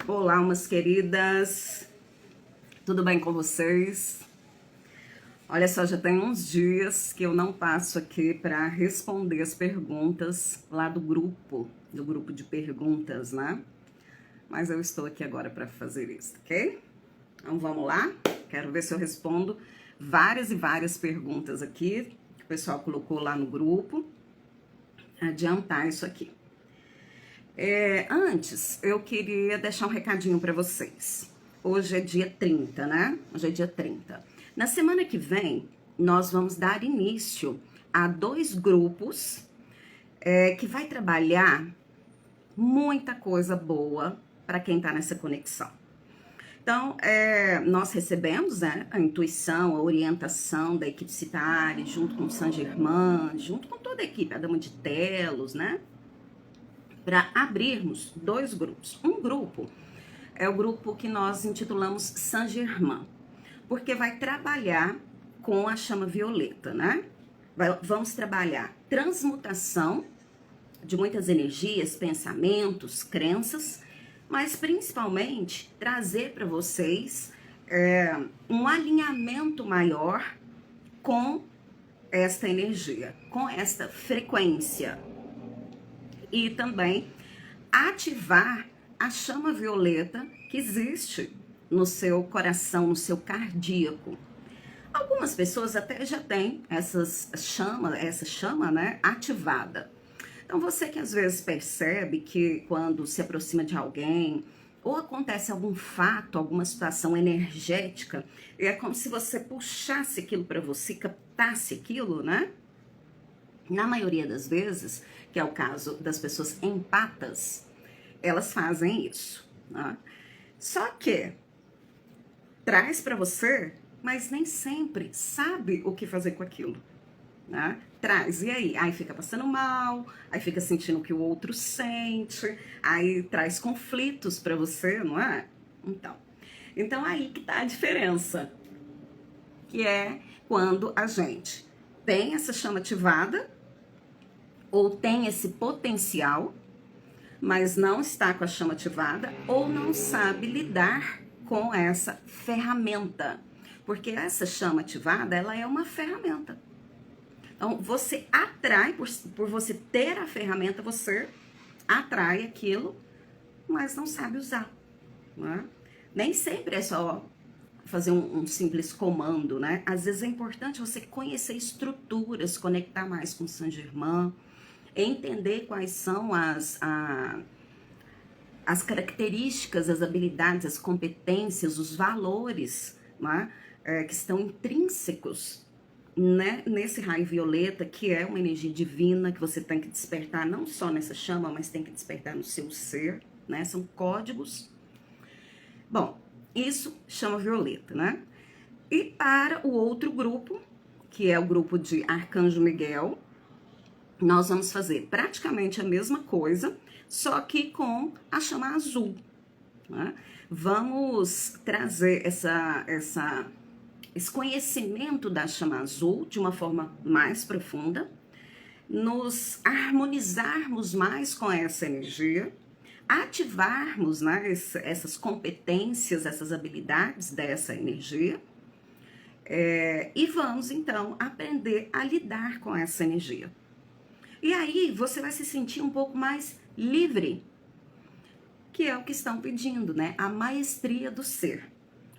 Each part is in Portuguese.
Olá, umas queridas, tudo bem com vocês? Olha só, já tem uns dias que eu não passo aqui para responder as perguntas lá do grupo de perguntas, né? Mas eu estou aqui agora para fazer isso, ok? Então vamos lá? Quero ver se eu respondo várias e várias perguntas aqui que o pessoal colocou lá no grupo. Adiantar isso aqui. Antes, eu queria deixar um recadinho para vocês. Hoje é dia 30, né? Hoje é dia 30. Na semana que vem, nós vamos dar início a 2 grupos que vai trabalhar muita coisa boa para quem está nessa conexão. Então, nós recebemos, né, a intuição, a orientação da equipe Citari, junto com o San Germain, junto com toda a equipe, a Dama de Telos, né? Para abrirmos 2 grupos. Um grupo é o grupo que nós intitulamos San Germain, porque vai trabalhar com a chama violeta, né? Vamos trabalhar transmutação de muitas energias, pensamentos, crenças, mas principalmente trazer para vocês um alinhamento maior com esta energia, com esta frequência. E também ativar a chama violeta que existe no seu coração, no seu cardíaco. Algumas pessoas até já têm essa chama, né, ativada. Então você que às vezes percebe que quando se aproxima de alguém ou acontece algum fato, alguma situação energética, é como se você puxasse aquilo para você, captasse aquilo, né? Na maioria das vezes, que é o caso das pessoas empatas, elas fazem isso, né? Só que traz para você, mas nem sempre sabe o que fazer com aquilo, né? Traz, e aí? Aí fica passando mal, aí fica sentindo o que o outro sente, aí traz conflitos para você, não é? Então aí que tá a diferença, que é quando a gente tem essa chama ativada, ou tem esse potencial, mas não está com a chama ativada, ou não sabe lidar com essa ferramenta. Porque essa chama ativada, ela é uma ferramenta. Então, você atrai, por você ter a ferramenta, você atrai aquilo, mas não sabe usar, né? Nem sempre é só fazer um simples comando, né? Às vezes é importante você conhecer estruturas, conectar mais com San Germain, entender quais são as características, as habilidades, as competências, os valores, né, que estão intrínsecos, né, nesse raio violeta, que é uma energia divina que você tem que despertar não só nessa chama, mas tem que despertar no seu ser, né? São códigos. Bom, isso chama violeta, né? E para o outro grupo, que é o grupo de Arcanjo Miguel, nós vamos fazer praticamente a mesma coisa, só que com a chama azul, né? Vamos trazer esse conhecimento da chama azul de uma forma mais profunda, nos harmonizarmos mais com essa energia, ativarmos, né, essas competências, essas habilidades dessa energia, e vamos então aprender a lidar com essa energia. E aí você vai se sentir um pouco mais livre, que é o que estão pedindo, né? A maestria do ser,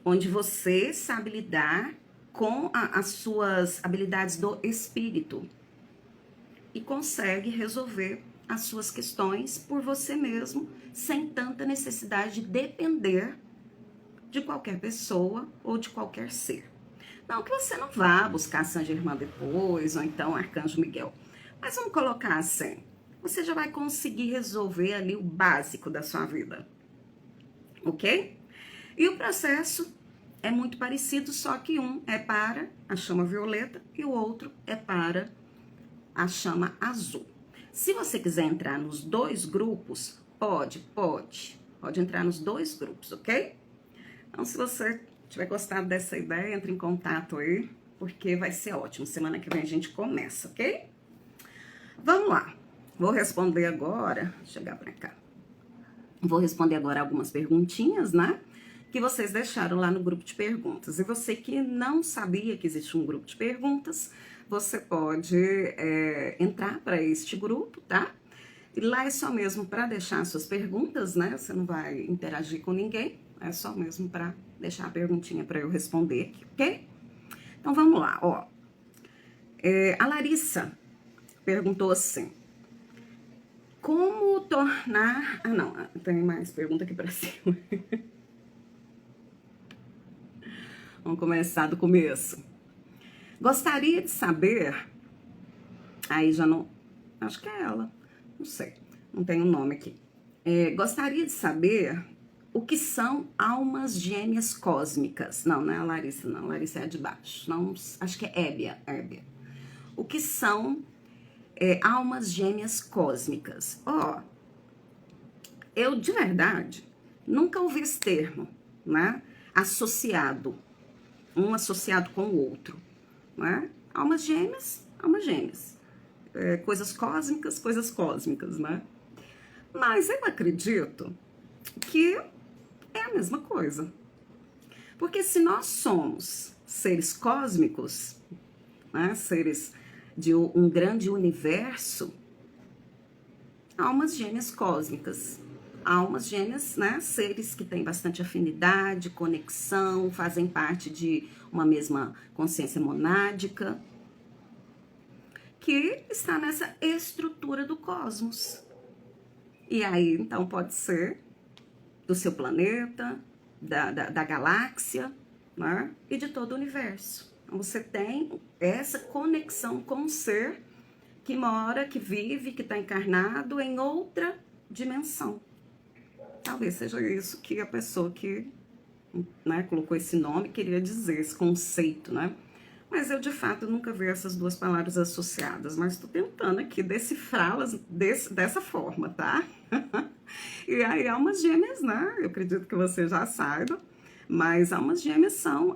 onde você sabe lidar com as suas habilidades do espírito e consegue resolver as suas questões por você mesmo, sem tanta necessidade de depender de qualquer pessoa ou de qualquer ser. Não que você não vá buscar San Germain depois, ou então Arcanjo Miguel. Mas vamos colocar assim, você já vai conseguir resolver ali o básico da sua vida, ok? E o processo é muito parecido, só que um é para a chama violeta e o outro é para a chama azul. Se você quiser entrar nos 2 grupos, pode entrar nos 2 grupos, ok? Então, se você tiver gostado dessa ideia, entre em contato aí, porque vai ser ótimo. Semana que vem a gente começa, ok? Vamos lá, vou responder agora, chegar pra cá. Vou responder agora algumas perguntinhas, né? Que vocês deixaram lá no grupo de perguntas. E você que não sabia que existia um grupo de perguntas, você pode entrar para este grupo, tá? E lá é só mesmo para deixar suas perguntas, né? Você não vai interagir com ninguém, é só mesmo para deixar a perguntinha para eu responder aqui, ok? Então vamos lá, ó. A Larissa perguntou assim: como tornar... Ah, não, tem mais pergunta aqui para cima. Vamos começar do começo. Gostaria de saber... Aí já não... Acho que é ela. Não sei. Não tem um nome aqui. Gostaria de saber o que são almas gêmeas cósmicas. Não, não é a Larissa, não. A Larissa é a de baixo. Não, acho que é Hébia. O que são almas gêmeas cósmicas? Ó, eu de verdade nunca ouvi esse termo, né? Associado. Um associado com o outro, né? Almas gêmeas, coisas cósmicas, né? Mas eu acredito que é a mesma coisa. Porque se nós somos seres cósmicos, né? Seres de um grande universo, almas gêmeas cósmicas. Almas gêmeas, né? Seres que têm bastante afinidade, conexão, fazem parte de uma mesma consciência monádica, que está nessa estrutura do cosmos. E aí, então, pode ser do seu planeta, da galáxia, né? E de todo o universo. Então, você tem essa conexão com um ser que mora, que vive, que está encarnado em outra dimensão. Talvez seja isso que a pessoa que, né, colocou esse nome queria dizer, esse conceito, né? Mas eu, de fato, nunca vi essas duas palavras associadas, mas estou tentando aqui decifrá-las dessa forma, tá? E aí, almas gêmeas, né? Eu acredito que você já saiba, mas almas gêmeas são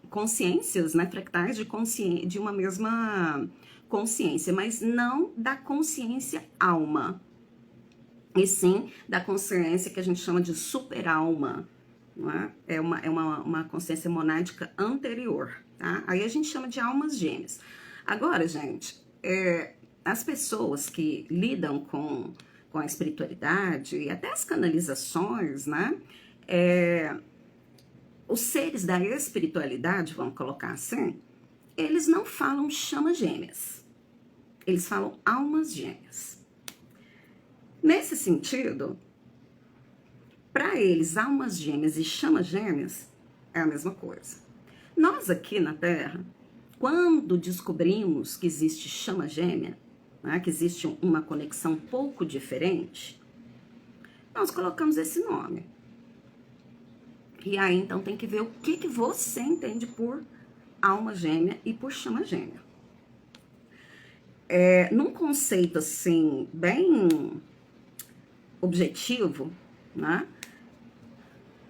consciências, né? Fractais de uma mesma consciência, mas não da consciência alma, e sim da consciência que a gente chama de super-alma, não é? É uma consciência monádica anterior, tá? Aí a gente chama de almas gêmeas. Agora, gente, as pessoas que lidam com a espiritualidade e até as canalizações, né? Os seres da espiritualidade, vamos colocar assim, eles não falam chama gêmeas, eles falam almas gêmeas. Nesse sentido, para eles, almas gêmeas e chamas gêmeas é a mesma coisa. Nós aqui na Terra, quando descobrimos que existe chama gêmea, né, que existe uma conexão um pouco diferente, nós colocamos esse nome. E aí, então, tem que ver o que você entende por alma gêmea e por chama gêmea. Num conceito, assim, bem objetivo, né?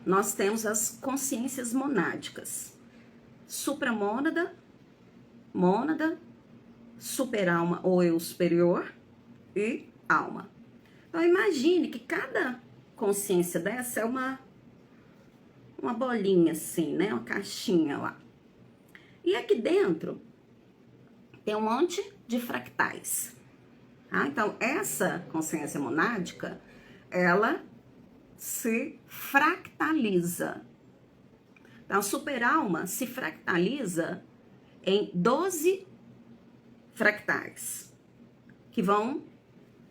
Nós temos as consciências monádicas. Supramônada, mônada, superalma ou eu superior e alma. Então, imagine que cada consciência dessa é uma bolinha assim, né? Uma caixinha lá. E aqui dentro tem um monte de fractais. Tá? Então, essa consciência monádica, ela se fractaliza. Então, a superalma se fractaliza em 12 fractais, que vão,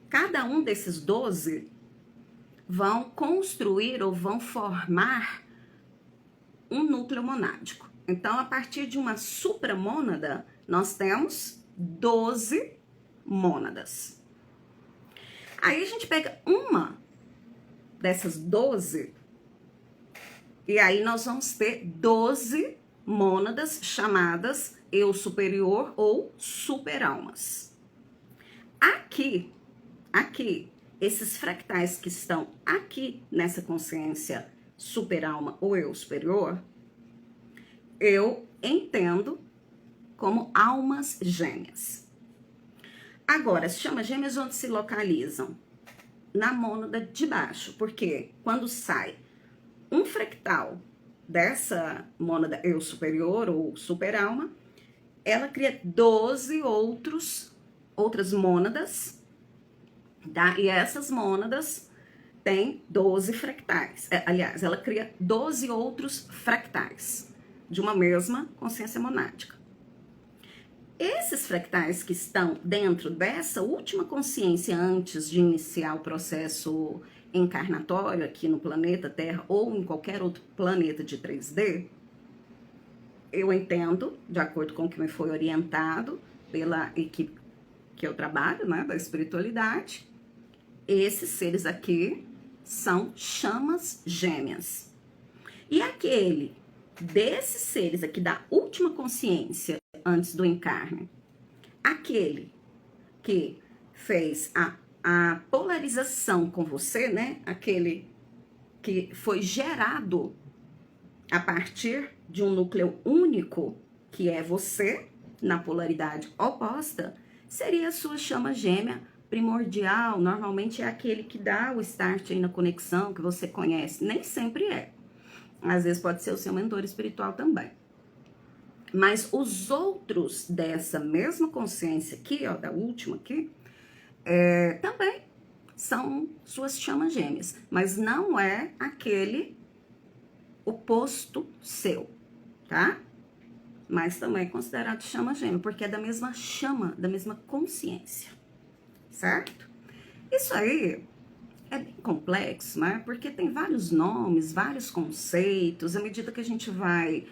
cada um desses 12 vão construir ou vão formar um núcleo monádico. Então, a partir de uma supramônada, nós temos 12 mônadas. Aí a gente pega uma dessas 12 e aí nós vamos ter 12 mônadas chamadas eu superior ou superalmas. Aqui, esses fractais que estão aqui nessa consciência superalma ou eu superior, eu entendo como almas gêmeas. Agora, as chamas gêmeas onde se localizam? na mônada de baixo, porque quando sai um fractal dessa mônada eu superior ou super-alma, ela cria 12 outras mônadas, tá? E essas mônadas têm 12 fractais. Aliás, ela cria 12 outros fractais de uma mesma consciência monádica. Esses fractais que estão dentro dessa última consciência antes de iniciar o processo encarnatório aqui no planeta Terra ou em qualquer outro planeta de 3D, eu entendo, de acordo com o que me foi orientado pela equipe que eu trabalho, né, da espiritualidade, esses seres aqui são chamas gêmeas. E aquele desses seres aqui da última consciência antes do encarne, aquele que fez a polarização com você, né? Aquele que foi gerado a partir de um núcleo único, que é você, na polaridade oposta, seria a sua chama gêmea primordial. Normalmente é aquele que dá o start aí na conexão, que você conhece. Nem sempre é. Às vezes pode ser o seu mentor espiritual também. Mas os outros dessa mesma consciência aqui, ó, da última aqui, também são suas chamas gêmeas. Mas não é aquele oposto seu, tá? Mas também é considerado chama gêmea, porque é da mesma chama, da mesma consciência, certo? Isso aí é bem complexo, né? Porque tem vários nomes, vários conceitos. À medida que a gente vai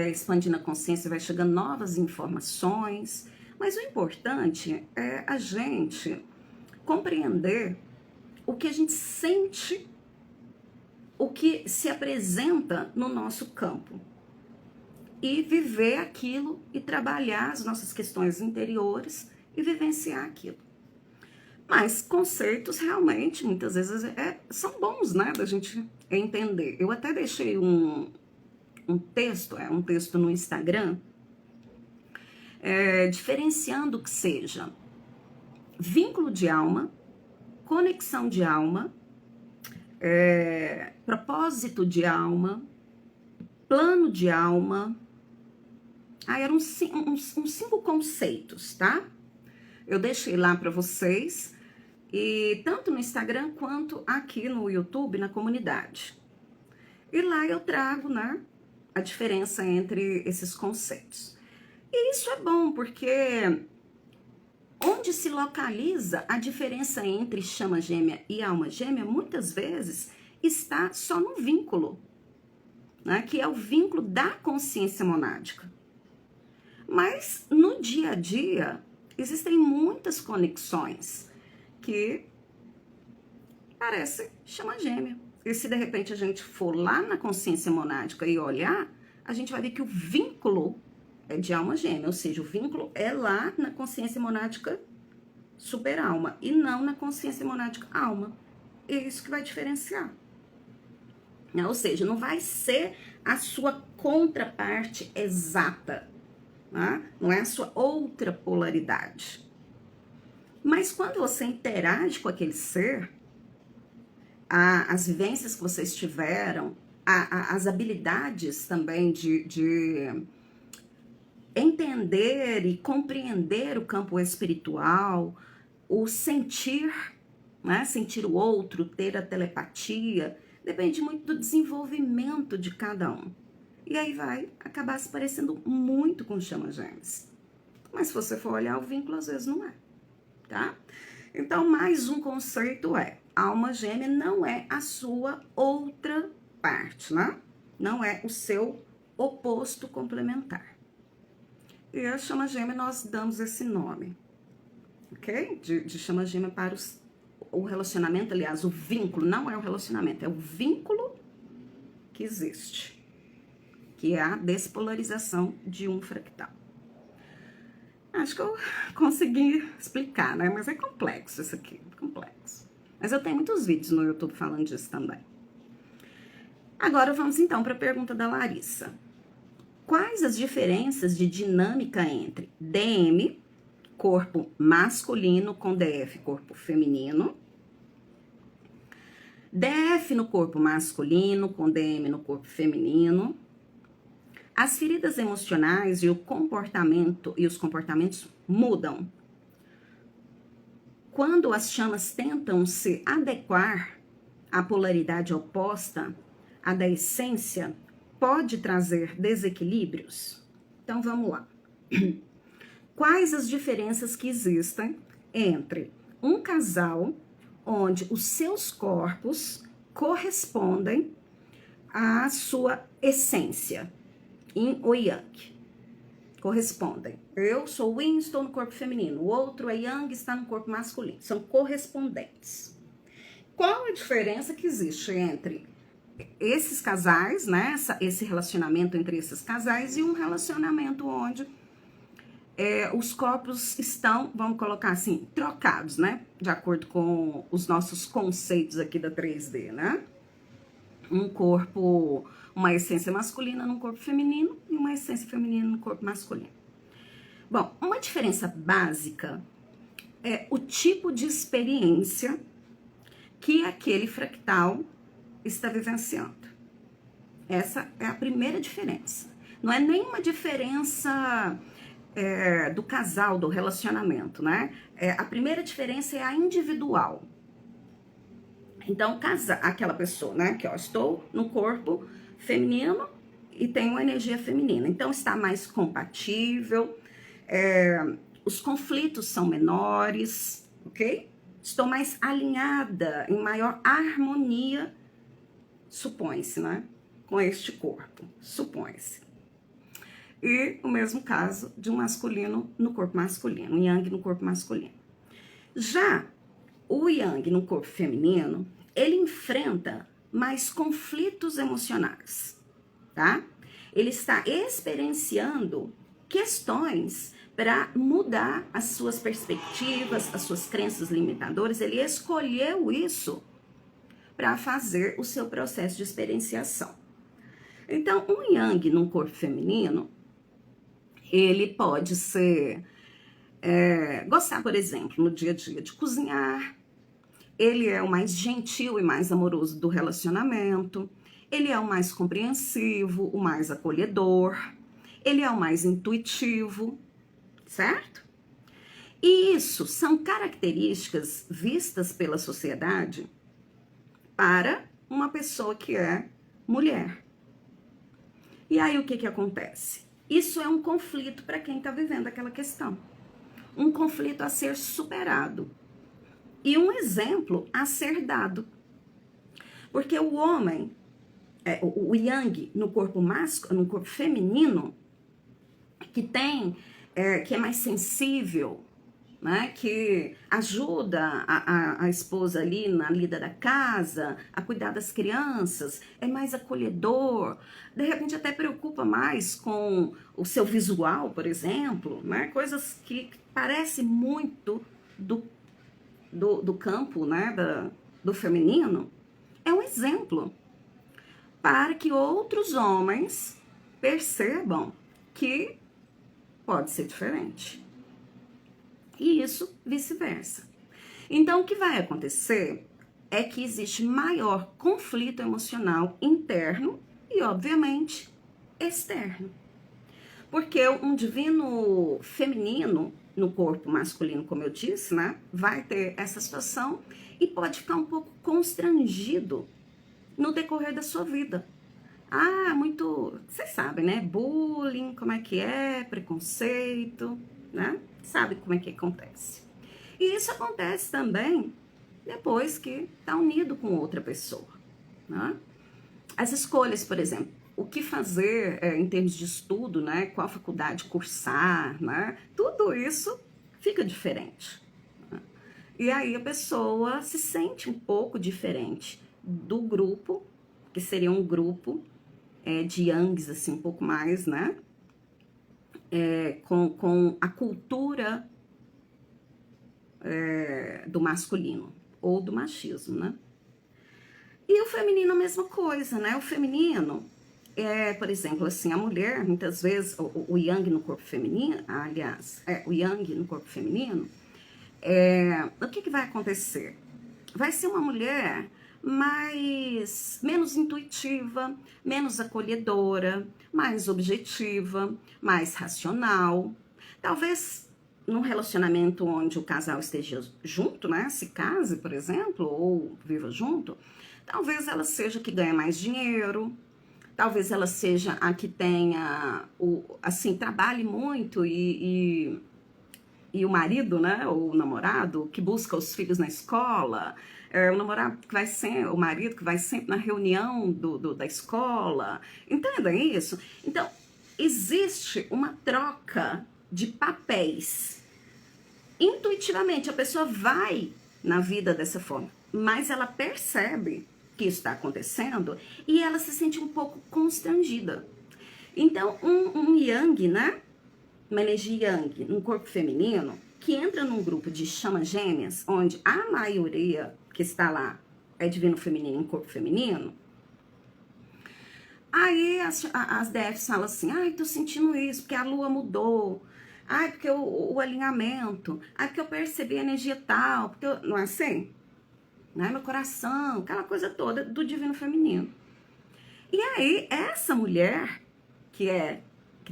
expandindo a consciência, vai chegando novas informações. Mas o importante é a gente compreender o que a gente sente, o que se apresenta no nosso campo. E viver aquilo e trabalhar as nossas questões interiores e vivenciar aquilo. Mas conceitos realmente, muitas vezes, são bons, né, da gente entender. Eu até deixei um texto no Instagram, diferenciando o que seja vínculo de alma, conexão de alma, propósito de alma, plano de alma. Eram uns 5 conceitos, tá? Eu deixei lá para vocês, e tanto no Instagram quanto aqui no YouTube, na comunidade. E lá eu trago, né, a diferença entre esses conceitos. E isso é bom, porque onde se localiza a diferença entre chama gêmea e alma gêmea, muitas vezes está só no vínculo, né, que é o vínculo da consciência monádica. Mas no dia a dia existem muitas conexões que parecem chama gêmea. E se de repente a gente for lá na consciência monádica e olhar, a gente vai ver que o vínculo é de alma gêmea, ou seja, o vínculo é lá na consciência monádica super-alma e não na consciência monádica alma. É isso que vai diferenciar. Ou seja, não vai ser a sua contraparte exata, né? Não é a sua outra polaridade. Mas quando você interage com aquele ser, as vivências que vocês tiveram, as habilidades também de entender e compreender o campo espiritual, o sentir, né? Sentir o outro, ter a telepatia, depende muito do desenvolvimento de cada um. E aí vai acabar se parecendo muito com chama gêmeas. Mas se você for olhar o vínculo, às vezes não é, tá? Então, mais um conceito alma gêmea não é a sua outra parte, né? Não é o seu oposto complementar. E a chama gêmea nós damos esse nome, ok? De chama gêmea para o relacionamento, aliás, o vínculo, não é o relacionamento, é o vínculo que existe, que é a despolarização de um fractal. Acho que eu consegui explicar, né? Mas é complexo isso aqui, complexo. Mas eu tenho muitos vídeos no YouTube falando disso também. Agora vamos então para a pergunta da Larissa. Quais as diferenças de dinâmica entre DM, corpo masculino, com DF, corpo feminino, DF no corpo masculino, com DM no corpo feminino. As feridas emocionais e o comportamento e os comportamentos mudam. Quando as chamas tentam se adequar à polaridade oposta, à da essência, pode trazer desequilíbrios? Então vamos lá. Quais as diferenças que existem entre um casal onde os seus corpos correspondem à sua essência, yin ou yang? Correspondem. Eu sou o yin, estou no corpo feminino. O outro é yang, está no corpo masculino. São correspondentes. Qual a diferença que existe entre esses casais, né? Esse relacionamento entre esses casais e um relacionamento onde os corpos estão, vamos colocar assim, trocados, né? De acordo com os nossos conceitos aqui da 3D, né? Um corpo, uma essência masculina no corpo feminino e uma essência feminina no corpo masculino. Bom, uma diferença básica é o tipo de experiência que aquele fractal está vivenciando. Essa é a primeira diferença. Não é nenhuma diferença do casal, do relacionamento, né? A primeira diferença é a individual. Então, aquela pessoa, né? Que estou no corpo feminino e tenho uma energia feminina. Então, está mais compatível, os conflitos são menores, ok? Estou mais alinhada, em maior harmonia, supõe-se, né? Com este corpo, supõe-se. E o mesmo caso de um masculino no corpo masculino, um yang no corpo masculino. Já o yang no corpo feminino, ele enfrenta mais conflitos emocionais, tá? Ele está experienciando questões para mudar as suas perspectivas, as suas crenças limitadoras. Ele escolheu isso para fazer o seu processo de experienciação. Então, um yang no corpo feminino, ele pode ser, gostar, por exemplo, no dia a dia de cozinhar. Ele é o mais gentil e mais amoroso do relacionamento. Ele é o mais compreensivo, o mais acolhedor. Ele é o mais intuitivo, certo? E isso são características vistas pela sociedade para uma pessoa que é mulher. E aí o que acontece? Isso é um conflito para quem está vivendo aquela questão. Um conflito a ser superado. E um exemplo a ser dado. Porque o homem, o yang no corpo masculino, no corpo feminino, que é mais sensível, né, que ajuda a esposa ali na lida da casa, a cuidar das crianças, é mais acolhedor, de repente até preocupa mais com o seu visual, por exemplo, né, coisas que parecem muito do campo, né, do feminino. É um exemplo para que outros homens percebam que pode ser diferente. E isso vice-versa. Então, o que vai acontecer é que existe maior conflito emocional interno e, obviamente, externo. Porque um divino feminino no corpo masculino, como eu disse, né, vai ter essa situação e pode ficar um pouco constrangido no decorrer da sua vida. Vocês sabem, né? Bullying, como é que é, preconceito, né? Sabe como é que acontece. E isso acontece também depois que está unido com outra pessoa, né? As escolhas, por exemplo, o que fazer em termos de estudo, né? Qual faculdade cursar, né? Tudo isso fica diferente, né? E aí a pessoa se sente um pouco diferente do grupo, que seria um grupo de yangs, assim, um pouco mais, né? Com a cultura do masculino ou do machismo, né? E o feminino a mesma coisa, né? O feminino por exemplo, assim, a mulher, muitas vezes, o yang no corpo feminino, aliás, o yang no corpo feminino, o que vai acontecer? Vai ser uma mulher menos intuitiva, menos acolhedora, mais objetiva, mais racional. Talvez num relacionamento onde o casal esteja junto, né? Se case, por exemplo, ou viva junto, talvez ela seja a que ganha mais dinheiro, talvez ela seja a que tenha, assim, trabalhe muito e o marido, né, ou o namorado, que busca os filhos na escola, o namorado que vai sempre, o marido que vai sempre na reunião da escola, entendem isso? Então, existe uma troca de papéis. Intuitivamente, a pessoa vai na vida dessa forma, mas ela percebe que isso está acontecendo e ela se sente um pouco constrangida. Então, um yang, né? Uma energia yang, um corpo feminino, que entra num grupo de chamas gêmeas, onde a maioria que está lá é divino feminino em corpo feminino, aí as DFs falam assim, ai, tô sentindo isso, porque a lua mudou, ai, porque o alinhamento, ai, porque eu percebi a energia tal, porque não é assim? Né? Meu coração, aquela coisa toda do divino feminino. E aí, essa mulher, que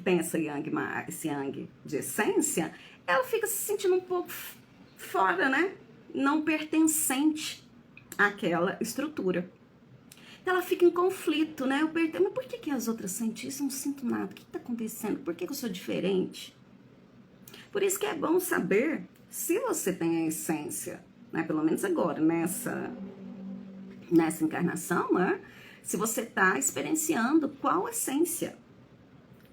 tem esse yang de essência, ela fica se sentindo um pouco fora, né? Não pertencente àquela estrutura. Então ela fica em conflito, né? Mas por que as outras sentem isso? Eu não sinto nada. O que está acontecendo? Por que eu sou diferente? Por isso que é bom saber se você tem a essência, né? Pelo menos agora, nessa encarnação, né? Se você está experienciando qual essência,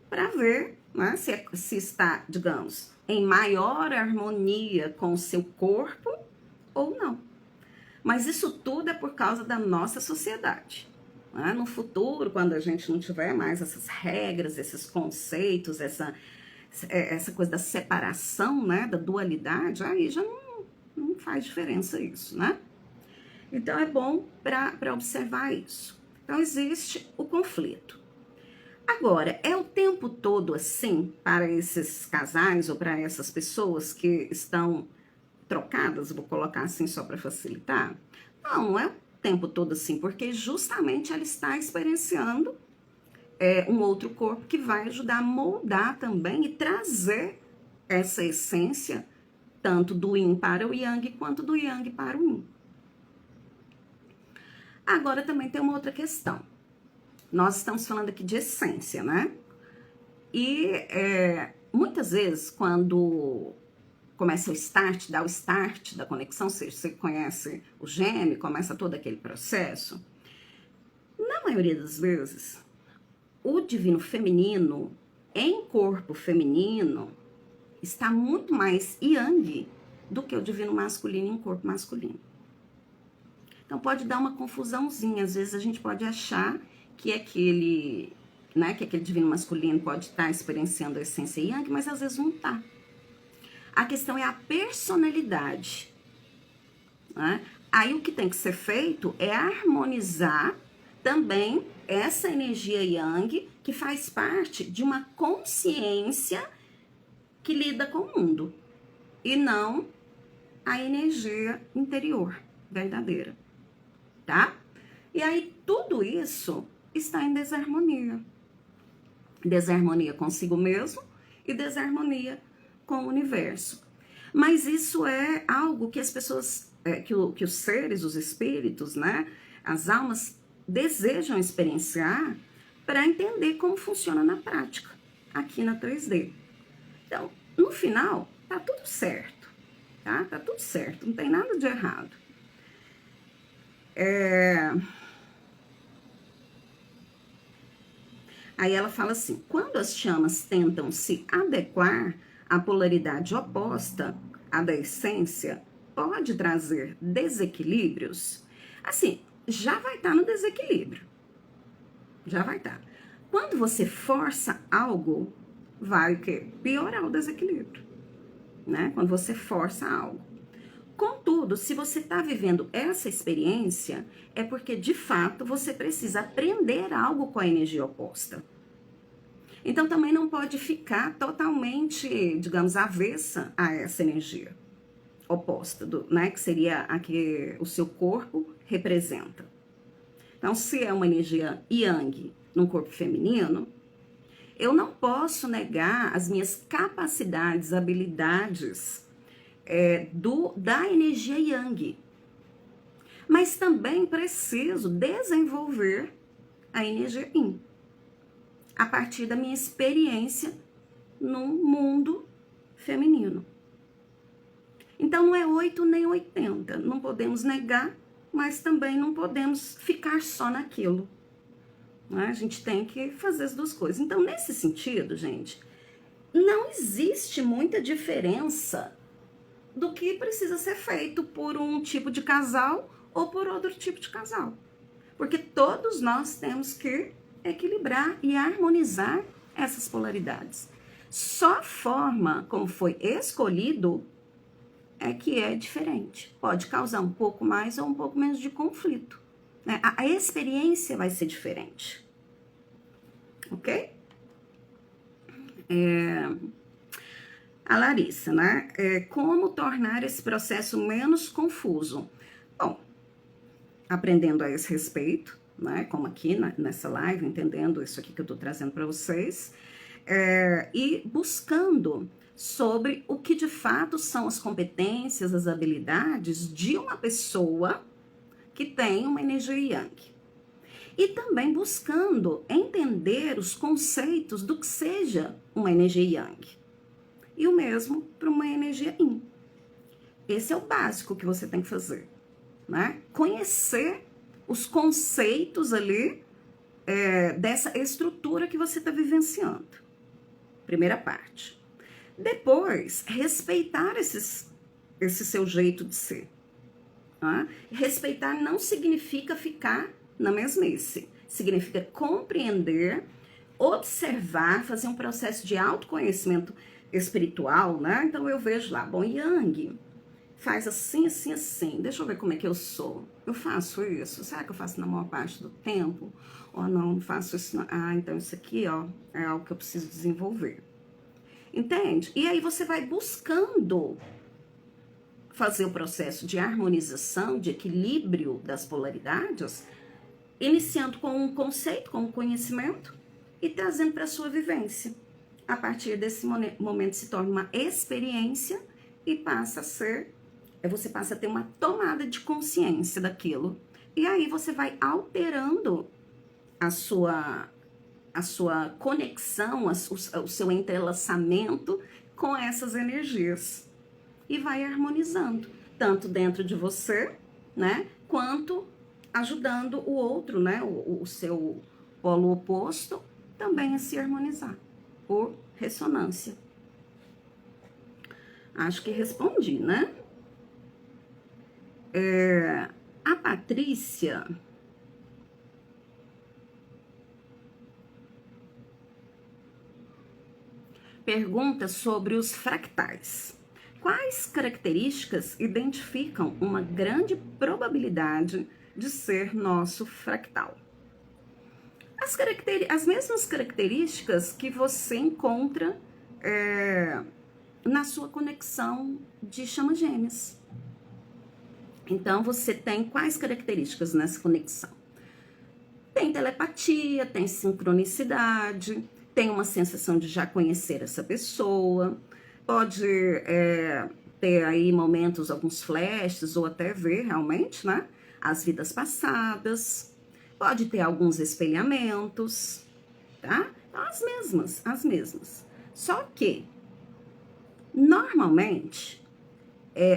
para ver, né, se está, digamos, em maior harmonia com o seu corpo ou não. Mas isso tudo é por causa da nossa sociedade. Né? No futuro, quando a gente não tiver mais essas regras, esses conceitos, essa coisa da separação, né, da dualidade, aí já não faz diferença isso, né? Então é bom para observar isso. Então existe o conflito. Agora, é o tempo todo assim para esses casais ou para essas pessoas que estão trocadas, vou colocar assim só para facilitar? Não é o tempo todo assim, porque justamente ela está experienciando um outro corpo que vai ajudar a moldar também e trazer essa essência, tanto do yin para o yang, quanto do yang para o yin. Agora também tem uma outra questão. Nós estamos falando aqui de essência, né? E muitas vezes, quando começa dá o start da conexão, ou seja, você conhece o gêmeo, começa todo aquele processo, na maioria das vezes, o divino feminino, em corpo feminino, está muito mais yang do que o divino masculino em corpo masculino. Então pode dar uma confusãozinha, às vezes a gente pode achar que aquele divino masculino pode estar experienciando a essência yang, mas às vezes não está. A questão é a personalidade. Né? Aí o que tem que ser feito é harmonizar também essa energia yang, que faz parte de uma consciência que lida com o mundo, e não a energia interior, verdadeira. Tá? E aí tudo isso está em desarmonia. Desarmonia consigo mesmo e desarmonia com o universo. Mas isso é algo que as pessoas, que os seres, os espíritos, né, as almas desejam experienciar para entender como funciona na prática, aqui na 3D. Então, no final, tá tudo certo, tá? Tá tudo certo, não tem nada de errado. Aí ela fala assim, quando as chamas tentam se adequar à polaridade oposta, à da essência, pode trazer desequilíbrios. Assim, já vai estar no desequilíbrio. Já vai estar. Quando você força algo, vai o quê? Piorar o desequilíbrio. Né? Quando você força algo. Contudo, se você está vivendo essa experiência, é porque, de fato, você precisa aprender algo com a energia oposta. Então, também não pode ficar totalmente, digamos, avessa a essa energia oposta, né? Que seria a que o seu corpo representa. Então, se é uma energia yang num corpo feminino, eu não posso negar as minhas capacidades, habilidades da energia yang. Mas também preciso desenvolver a energia yin, a partir da minha experiência no mundo feminino. Então não é 8 nem 80, não podemos negar, mas também não podemos ficar só naquilo. Né? A gente tem que fazer as duas coisas. Então, nesse sentido, gente, não existe muita diferença do que precisa ser feito por um tipo de casal ou por outro tipo de casal. Porque todos nós temos que equilibrar e harmonizar essas polaridades. Só a forma como foi escolhido é que é diferente. Pode causar um pouco mais ou um pouco menos de conflito. Né? A experiência vai ser diferente. Ok? A Larissa, né? Como tornar esse processo menos confuso? Bom, aprendendo a esse respeito, né? Como aqui nessa live, entendendo isso aqui que eu tô trazendo para vocês, e buscando sobre o que de fato são as competências, as habilidades de uma pessoa que tem uma energia yang. E também buscando entender os conceitos do que seja uma energia yang. E o mesmo para uma energia yin. Esse é o básico que você tem que fazer. Né? Conhecer os conceitos ali dessa estrutura que você está vivenciando. Primeira parte. Depois, respeitar esse seu jeito de ser. Tá? Respeitar não significa ficar na mesmice. Significa compreender, observar, fazer um processo de autoconhecimento espiritual, né? Então eu vejo lá, bom, Yang faz assim, assim, assim. Deixa eu ver como é que eu sou. Eu faço isso? Será que eu faço na maior parte do tempo? Ou não faço isso? Ah, então isso aqui, ó, é algo que eu preciso desenvolver. Entende? E aí você vai buscando fazer o processo de harmonização, de equilíbrio das polaridades, iniciando com um conceito, com um conhecimento e trazendo para a sua vivência. A partir desse momento se torna uma experiência e passa a ser, você passa a ter uma tomada de consciência daquilo. E aí você vai alterando a sua conexão, o seu entrelaçamento com essas energias. E vai harmonizando, tanto dentro de você, né, quanto ajudando o outro, né, o seu polo oposto, também a se harmonizar, por ressonância. Acho que respondi, né? A Patrícia pergunta sobre os fractais. Quais características identificam uma grande probabilidade de ser nosso fractal? As mesmas características que você encontra na sua conexão de chama gêmeas. Então, você tem quais características nessa conexão? Tem telepatia, tem sincronicidade, tem uma sensação de já conhecer essa pessoa, pode ter aí momentos, alguns flashes, ou até ver realmente, né, as vidas passadas, pode ter alguns espelhamentos, tá? Então, as mesmas. Só que, normalmente,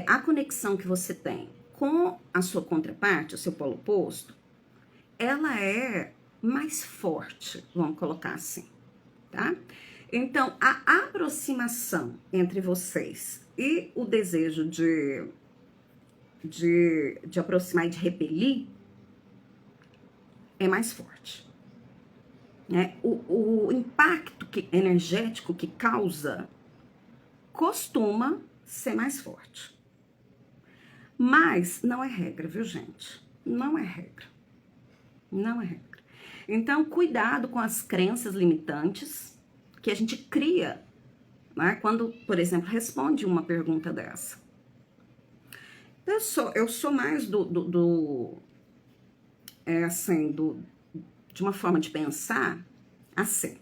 a conexão que você tem com a sua contraparte, o seu polo oposto, ela é mais forte, vamos colocar assim, tá? Então, a aproximação entre vocês e o desejo de aproximar e de repelir é mais forte. Né? O impacto energético que causa costuma ser mais forte. Mas não é regra, viu, gente? Não é regra. Não é regra. Então, cuidado com as crenças limitantes que a gente cria, né? Quando, por exemplo, responde uma pergunta dessa. Eu sou mais assim, de uma forma de pensar assim.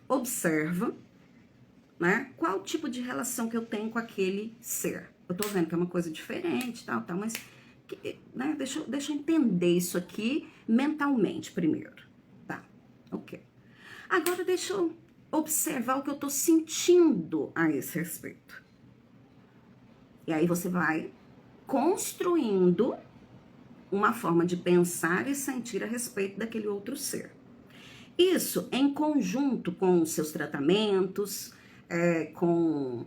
Observa, né? Qual tipo de relação que eu tenho com aquele ser. Eu tô vendo que é uma coisa diferente, tal, mas né, deixa eu entender isso aqui mentalmente primeiro. Tá, ok. Agora deixa eu observar o que eu tô sentindo a esse respeito. E aí você vai construindo uma forma de pensar e sentir a respeito daquele outro ser. Isso em conjunto com os seus tratamentos, com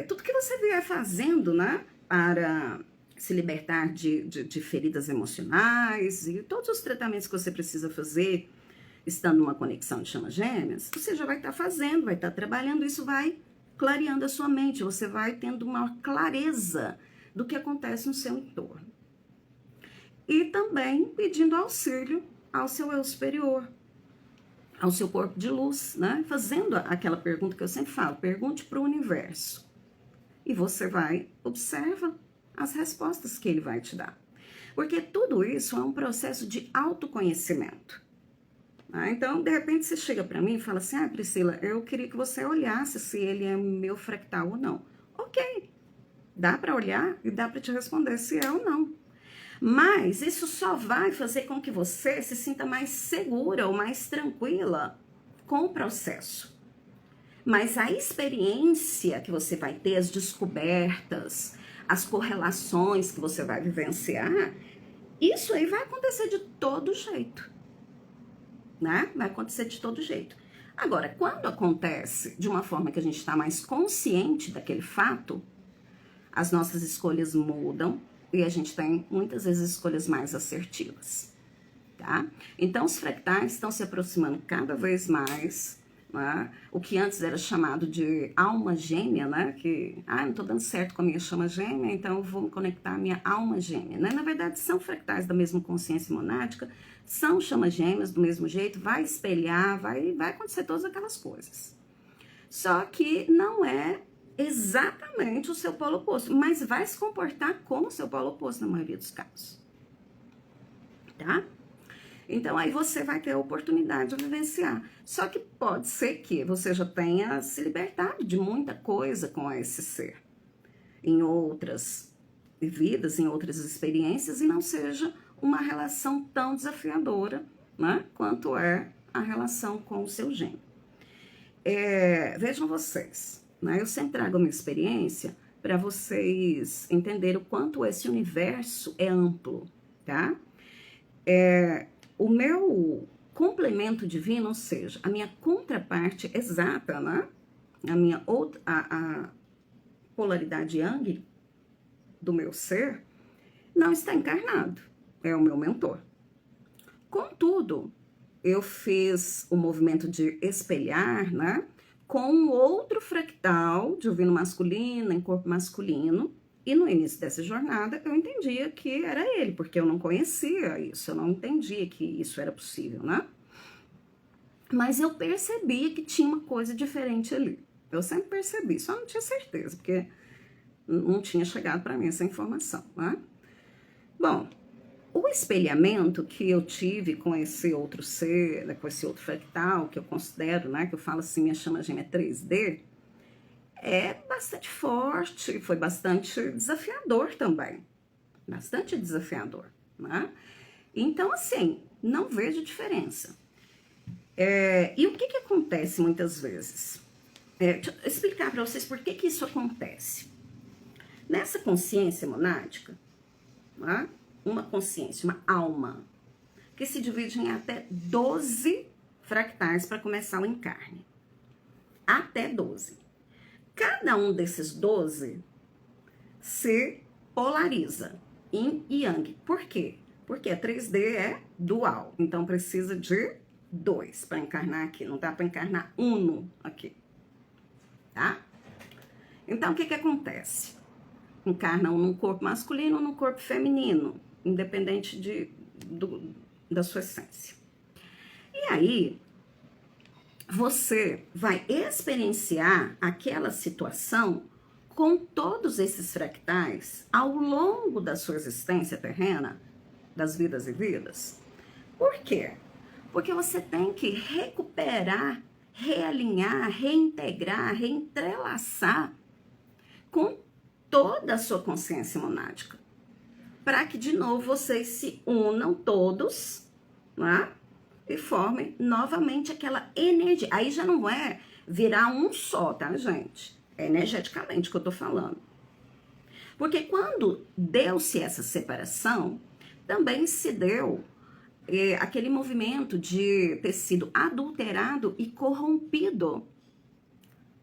tudo que você vier fazendo, né, para se libertar de feridas emocionais e todos os tratamentos que você precisa fazer, estando numa conexão de chamas gêmeas, você já vai estar fazendo, vai estar trabalhando, isso vai clareando a sua mente, você vai tendo uma clareza do que acontece no seu entorno. E também pedindo auxílio ao seu eu superior, ao seu corpo de luz, né? Fazendo aquela pergunta que eu sempre falo, pergunte para o universo. E você vai, observa as respostas que ele vai te dar. Porque tudo isso é um processo de autoconhecimento. Então, de repente, você chega para mim e fala assim, Priscila, eu queria que você olhasse se ele é meu fractal ou não. Ok, dá para olhar e dá para te responder se é ou não. Mas isso só vai fazer com que você se sinta mais segura ou mais tranquila com o processo. Mas a experiência que você vai ter, as descobertas, as correlações que você vai vivenciar, isso aí vai acontecer de todo jeito, né? Vai acontecer de todo jeito. Agora, quando acontece de uma forma que a gente está mais consciente daquele fato, as nossas escolhas mudam e a gente tem muitas vezes escolhas mais assertivas, tá? Então, os fractais estão se aproximando cada vez mais, né? O que antes era chamado de alma gêmea, né? Que, não tô dando certo com a minha chama gêmea, então eu vou me conectar à minha alma gêmea, né? Na verdade, são fractais da mesma consciência monádica, são chamas gêmeas do mesmo jeito, vai espelhar, vai acontecer todas aquelas coisas. Só que não é exatamente o seu polo oposto, mas vai se comportar como o seu polo oposto na maioria dos casos, tá? Então, aí você vai ter a oportunidade de vivenciar. Só que pode ser que você já tenha se libertado de muita coisa com esse ser, em outras vidas, em outras experiências, e não seja uma relação tão desafiadora, né, quanto é a relação com o seu gêmeo. Vejam vocês, né, eu sempre trago a minha experiência para vocês entenderem o quanto esse universo é amplo, tá? O meu complemento divino, ou seja, a minha contraparte exata, né? A polaridade Yang do meu ser não está encarnado, é o meu mentor. Contudo, eu fiz o movimento de espelhar, né? Com outro fractal divino masculino, em corpo masculino, e no início dessa jornada eu entendia que era ele, porque eu não conhecia isso, eu não entendia que isso era possível, né? Mas eu percebia que tinha uma coisa diferente ali. Eu sempre percebi, só não tinha certeza, porque não tinha chegado para mim essa informação, né? Bom, o espelhamento que eu tive com esse outro ser, com esse outro fractal, que eu considero, né, que eu falo assim, minha chama gêmea 3D, é bastante forte, foi bastante desafiador também. Bastante desafiador, né? Então, assim, não vejo diferença. E o que acontece muitas vezes? Deixa eu explicar para vocês por que isso acontece. Nessa consciência monádica, né, uma consciência, uma alma, que se divide em até 12 fractais para começar o encarne. Até 12. Cada um desses 12 se polariza, yin e yang. Por quê? Porque a 3D é dual, então precisa de 2 para encarnar aqui, não dá para encarnar uno aqui, tá? Então, o que acontece? Encarna um no corpo masculino ou no corpo feminino, independente da sua essência. E aí, você vai experienciar aquela situação com todos esses fractais ao longo da sua existência terrena, das vidas e vidas. Por quê? Porque você tem que recuperar, realinhar, reintegrar, reentrelaçar com toda a sua consciência monádica, para que de novo vocês se unam todos, né? E formem novamente aquela energia. Aí já não é virar um só, tá, gente? É energeticamente que eu tô falando. Porque quando deu-se essa separação, também se deu aquele movimento de ter sido adulterado e corrompido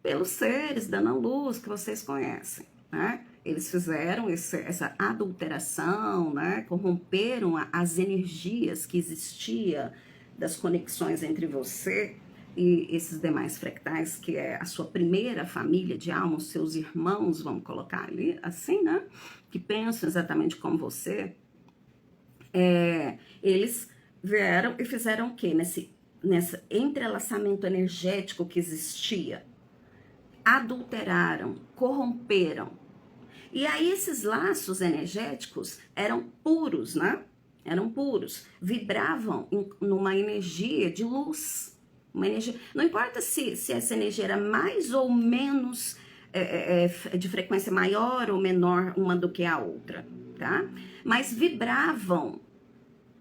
pelos seres da Não-Luz que vocês conhecem, né? Eles fizeram essa adulteração, né? Corromperam as energias que existiam das conexões entre você e esses demais fractais, que é a sua primeira família de alma, os seus irmãos, vamos colocar ali, assim, né? Que pensam exatamente como você. Eles vieram e fizeram o quê? Nesse entrelaçamento energético que existia, adulteraram, corromperam. E aí esses laços energéticos eram puros, né? Eram puros, vibravam numa energia de luz. Uma energia, não importa se essa energia era mais ou menos de frequência maior ou menor uma do que a outra, tá? Mas vibravam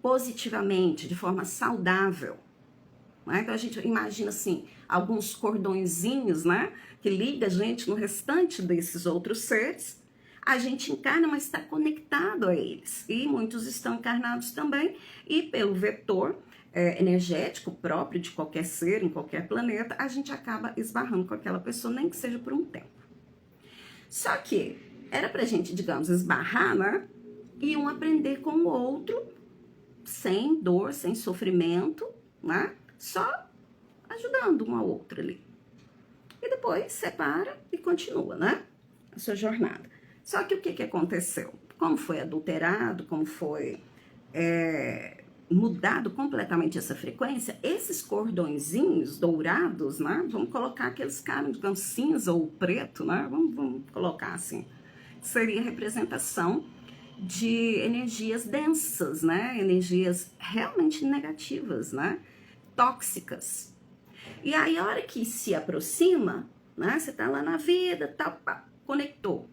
positivamente, de forma saudável. Né? Então a gente imagina assim, alguns cordõezinhos, né, que liga a gente no restante desses outros seres. A gente encarna, mas está conectado a eles. E muitos estão encarnados também. E pelo vetor energético próprio de qualquer ser, em qualquer planeta, a gente acaba esbarrando com aquela pessoa, nem que seja por um tempo. Só que era pra gente, digamos, esbarrar, né? E um aprender com o outro, sem dor, sem sofrimento, né? Só ajudando um ao outro ali. E depois separa e continua, né? A sua jornada. Só que o que aconteceu? Como foi adulterado, como foi mudado completamente essa frequência, esses cordõezinhos dourados, né? Vamos colocar aqueles caras, digamos, cinza ou preto, né? Vamos colocar assim. Seria representação de energias densas, né? Energias realmente negativas, né? Tóxicas. E aí, a hora que se aproxima, né? Você tá lá na vida, tá, pá, conectou.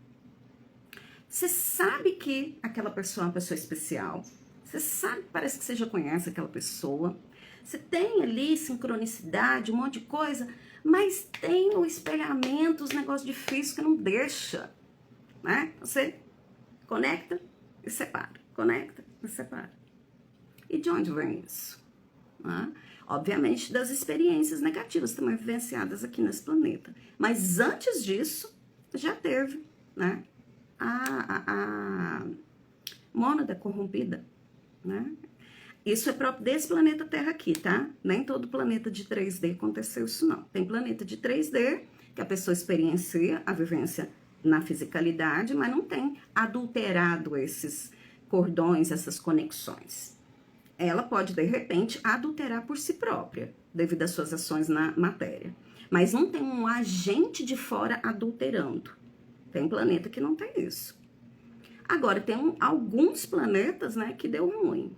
Você sabe que aquela pessoa é uma pessoa especial. Você sabe, parece que você já conhece aquela pessoa. Você tem ali sincronicidade, um monte de coisa, mas tem o espelhamento, os negócios difíceis que não deixa, né? Você conecta e separa, conecta e separa. E de onde vem isso? Né? Obviamente das experiências negativas também vivenciadas aqui nesse planeta. Mas antes disso, já teve, né? A mônada corrompida, né? Isso é próprio desse planeta Terra aqui, tá? Nem todo planeta de 3D aconteceu isso, não. Tem planeta de 3D que a pessoa experiencia a vivência na fisicalidade, mas não tem adulterado esses cordões, essas conexões. Ela pode, de repente, adulterar por si própria, devido às suas ações na matéria. Mas não tem um agente de fora adulterando. Tem planeta que não tem isso. Agora, tem alguns planetas, né, que deu ruim.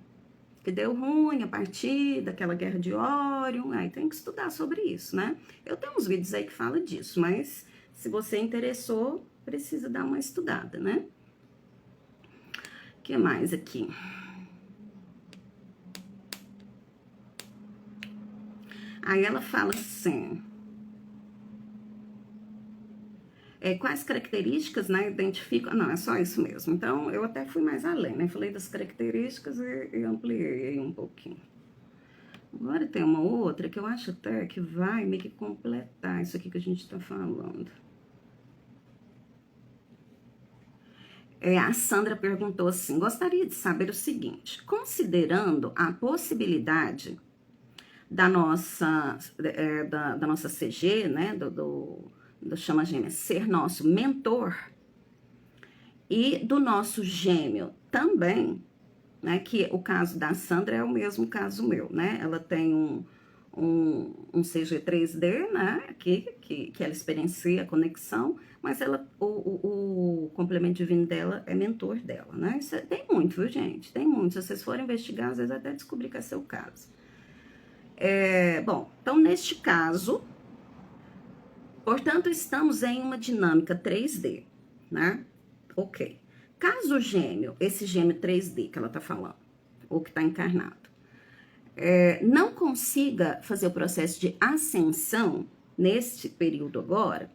Que deu ruim a partir daquela guerra de Órion. Aí tem que estudar sobre isso, né? Eu tenho uns vídeos aí que falam disso, mas se você interessou, precisa dar uma estudada, né? O que mais aqui? Aí ela fala assim... quais características, né, identificam... Não, é só isso mesmo. Então, eu até fui mais além, né? Falei das características e ampliei um pouquinho. Agora tem uma outra que eu acho até que vai meio que completar isso aqui que a gente tá falando. A Sandra perguntou assim, gostaria de saber o seguinte, considerando a possibilidade da nossa CG, né, do Chama Gêmea, ser nosso mentor, e do nosso gêmeo também, né, que o caso da Sandra é o mesmo caso meu, né, ela tem um CG 3D, né? Que ela experiencia a conexão, mas o complemento divino dela é mentor dela, né? Isso tem muito, viu, gente? Tem muito. Se vocês forem investigar, às vezes até descobrir que é seu caso. Bom, então neste caso, portanto, estamos em uma dinâmica 3D, né? Ok. Caso o gêmeo, esse gêmeo 3D que ela tá falando, ou que tá encarnado, não consiga fazer o processo de ascensão neste período agora,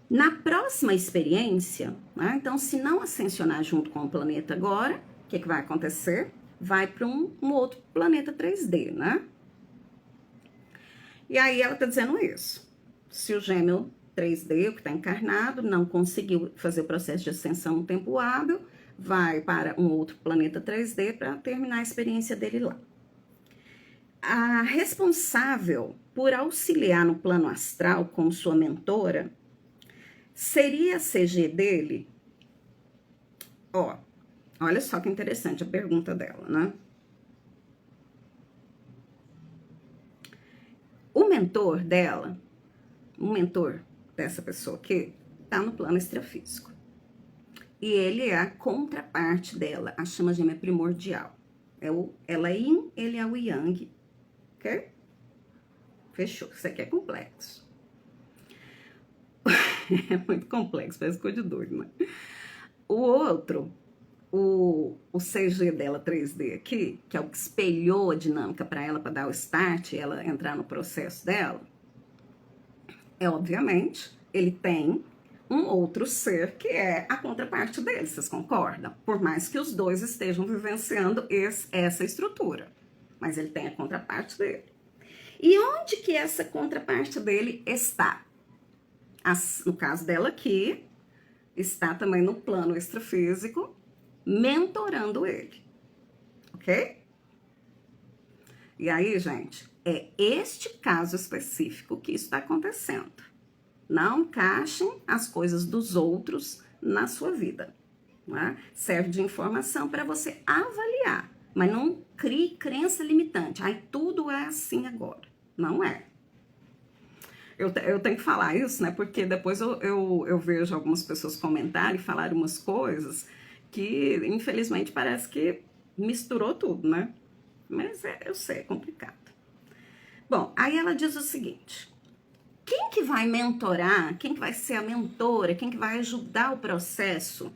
na próxima experiência, né? Então, se não ascensionar junto com o planeta agora, o que vai acontecer? Vai para um outro planeta 3D, né? E aí ela tá dizendo isso. Se o gêmeo 3D, o que está encarnado, não conseguiu fazer o processo de ascensão no tempo hábil, vai para um outro planeta 3D para terminar a experiência dele lá. A responsável por auxiliar no plano astral como sua mentora seria a CG dele? Olha só que interessante a pergunta dela, né? O mentor dela, o mentor dessa pessoa aqui, tá no plano extrafísico. E ele é a contraparte dela, a chama gêmea primordial. Ela é yin, ele é o yang, ok? Fechou, isso aqui é complexo. É muito complexo, parece coisa de doido, né? O outro, o CG dela 3D aqui, que é o que espelhou a dinâmica para ela, para dar o start, ela entrar no processo dela, obviamente, ele tem um outro ser que é a contraparte dele, vocês concordam? Por mais que os dois estejam vivenciando essa estrutura, mas ele tem a contraparte dele. E onde que essa contraparte dele está? No caso dela aqui, está também no plano extrafísico, mentorando ele, ok? E aí, gente, é este caso específico que isso está acontecendo. Não encaixem as coisas dos outros na sua vida, né? Serve de informação para você avaliar, mas não crie crença limitante. Ai, tudo é assim agora. Não é. Eu tenho que falar isso, né? Porque depois eu vejo algumas pessoas comentarem e falar umas coisas que, infelizmente, parece que misturou tudo, né? Mas eu sei, é complicado. Bom, aí ela diz o seguinte: quem que vai mentorar, quem que vai ser a mentora, quem que vai ajudar o processo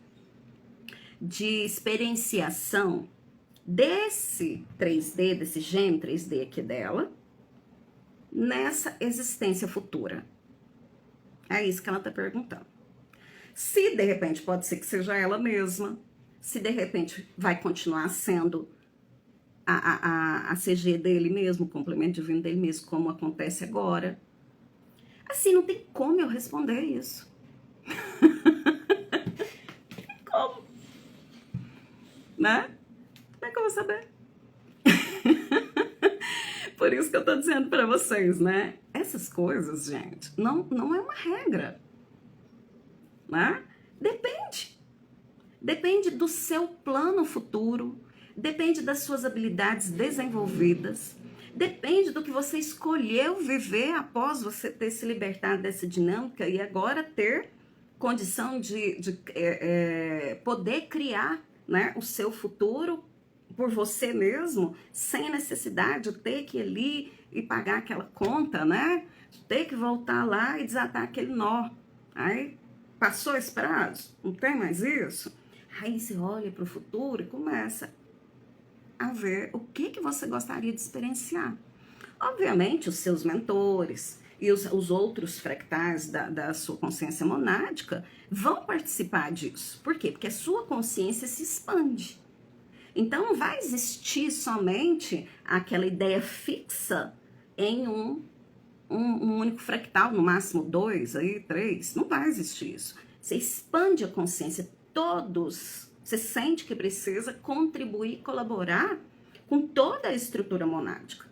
de experienciação desse 3D, desse gêmeo 3D aqui dela, nessa existência futura? É isso que ela tá perguntando. Se de repente pode ser que seja ela mesma, se de repente vai continuar sendo a CG dele mesmo, o complemento divino dele mesmo, como acontece agora. Assim, não tem como eu responder isso. Como? Né? Como é que eu vou saber? Por isso que eu tô dizendo pra vocês, né? Essas coisas, gente, não é uma regra. Né? Depende. Depende do seu plano futuro, depende das suas habilidades desenvolvidas, depende do que você escolheu viver após você ter se libertado dessa dinâmica e agora ter condição de poder criar, né, o seu futuro por você mesmo, sem necessidade de ter que ir ali e pagar aquela conta, né? Ter que voltar lá e desatar aquele nó. Aí, passou esse prazo? Não tem mais isso? Aí você olha para o futuro e começa a ver o que você gostaria de experienciar. Obviamente, os seus mentores e os outros fractais da sua consciência monádica vão participar disso. Por quê? Porque a sua consciência se expande. Então, não vai existir somente aquela ideia fixa em um único fractal, no máximo 2, aí 3. Não vai existir isso. Você expande a consciência. Todos, você sente que precisa contribuir, colaborar com toda a estrutura monádica.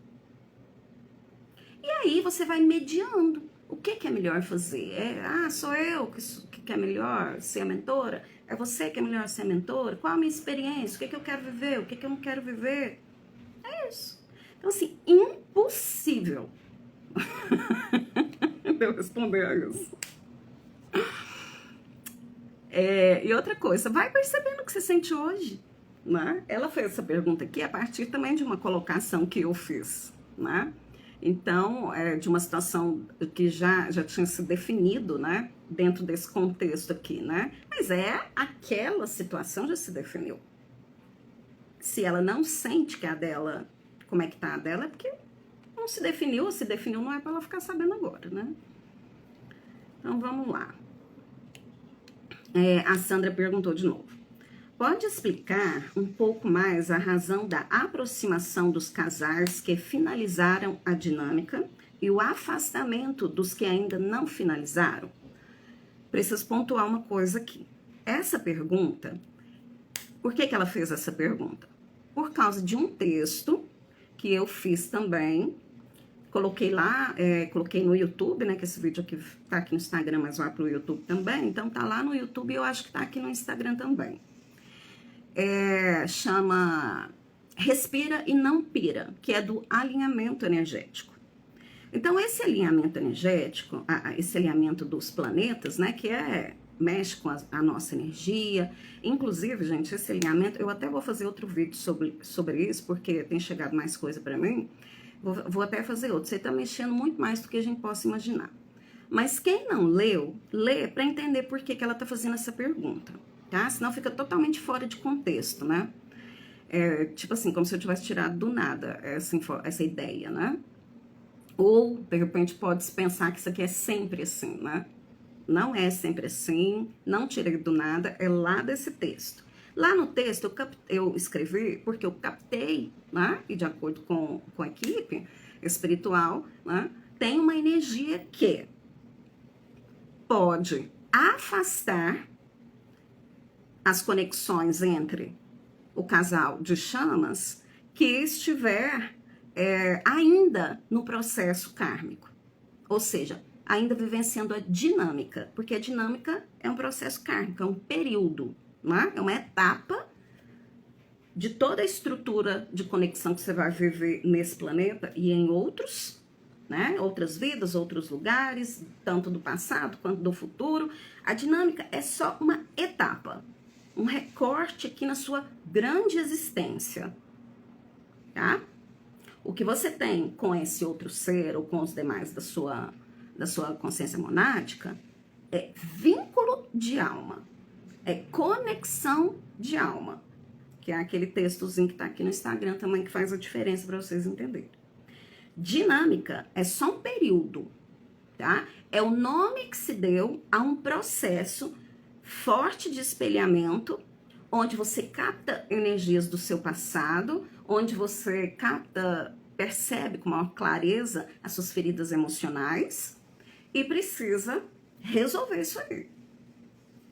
E aí você vai mediando. O que é melhor fazer? Sou eu que é melhor ser a mentora? É você que é melhor ser a mentora? Qual a minha experiência? O que eu quero viver? O que eu não quero viver? É isso. Então, assim, impossível de eu responder a isso. E outra coisa, vai percebendo o que você sente hoje, né? Ela fez essa pergunta aqui a partir também de uma colocação que eu fiz, né? Então, de uma situação que já tinha se definido, né? Dentro desse contexto aqui, né? Mas aquela situação já se definiu. Se ela não sente que a dela, como é que tá a dela, é porque não se definiu, ou se definiu, não é para ela ficar sabendo agora, né? Então, vamos lá. A Sandra perguntou de novo. Pode explicar um pouco mais a razão da aproximação dos casais que finalizaram a dinâmica e o afastamento dos que ainda não finalizaram? Preciso pontuar uma coisa aqui. Essa pergunta, por que ela fez essa pergunta? Por causa de um texto que eu fiz também, coloquei lá, coloquei no YouTube, né, que esse vídeo aqui tá aqui no Instagram, mas vai pro YouTube também, então tá lá no YouTube e eu acho que tá aqui no Instagram também. Chama Respira e Não Pira, que é do alinhamento energético. Então, esse alinhamento energético, esse alinhamento dos planetas, né, que mexe com a nossa energia. Inclusive, gente, esse alinhamento, eu até vou fazer outro vídeo sobre isso, porque tem chegado mais coisa para mim. Vou até fazer outro. Você está mexendo muito mais do que a gente possa imaginar. Mas quem não leu, lê para entender por que ela está fazendo essa pergunta, tá? Senão fica totalmente fora de contexto, né? Tipo assim, como se eu tivesse tirado do nada essa ideia, né? Ou, de repente, pode pensar que isso aqui é sempre assim, né? Não é sempre assim, não tirei do nada, é lá desse texto. Lá no texto eu escrevi porque eu captei, né? E de acordo com a equipe espiritual, né? Tem uma energia que pode afastar as conexões entre o casal de chamas que estiver ainda no processo kármico. Ou seja, ainda vivenciando a dinâmica, porque a dinâmica é um processo kármico, é um período, né? É uma etapa de toda a estrutura de conexão que você vai viver nesse planeta e em outros, né? Outras vidas, outros lugares, tanto do passado quanto do futuro. A dinâmica é só uma etapa, um recorte aqui na sua grande existência, tá? O que você tem com esse outro ser ou com os demais da sua consciência monádica é vínculo de alma, é conexão de alma, que é aquele textozinho que tá aqui no Instagram também, que faz a diferença para vocês entenderem. Dinâmica é só um período, tá? É o nome que se deu a um processo forte de espelhamento, onde você capta energias do seu passado, onde você percebe com maior clareza as suas feridas emocionais e precisa resolver isso aí,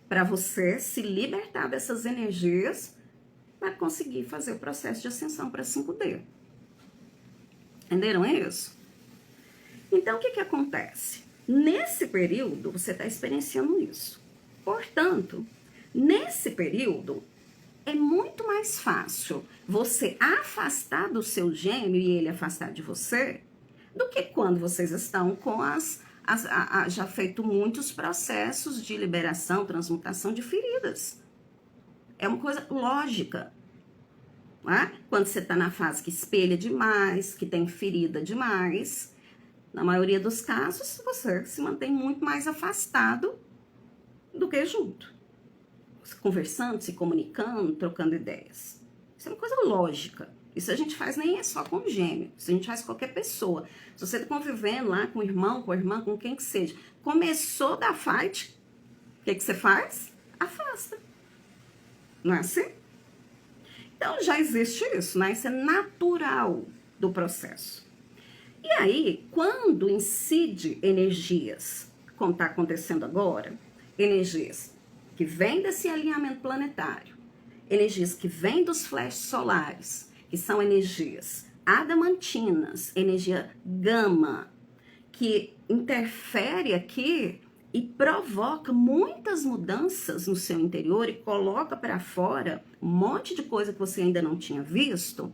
para você se libertar dessas energias para conseguir fazer o processo de ascensão para 5D. Entenderam isso? Então, o que acontece? Nesse período, você está experienciando isso. Portanto, nesse período, é muito mais fácil você afastar do seu gêmeo e ele afastar de você do que quando vocês estão com já feito muitos processos de liberação, transmutação de feridas. É uma coisa lógica. Né? Quando você está na fase que espelha demais, que tem ferida demais, na maioria dos casos, você se mantém muito mais afastado do que junto. Conversando, se comunicando, trocando ideias. Isso é uma coisa lógica. Isso a gente faz nem é só com o gêmeo. Isso a gente faz com qualquer pessoa. Se você está convivendo lá com o irmão, com a irmã, com quem que seja, começou da fight, o que você faz? Afasta. Não é assim? Então já existe isso, né? Isso é natural do processo. E aí, quando incide energias, como está acontecendo agora, energias que vêm desse alinhamento planetário, energias que vêm dos flashes solares, que são energias adamantinas, energia gama, que interfere aqui e provoca muitas mudanças no seu interior e coloca para fora um monte de coisa que você ainda não tinha visto.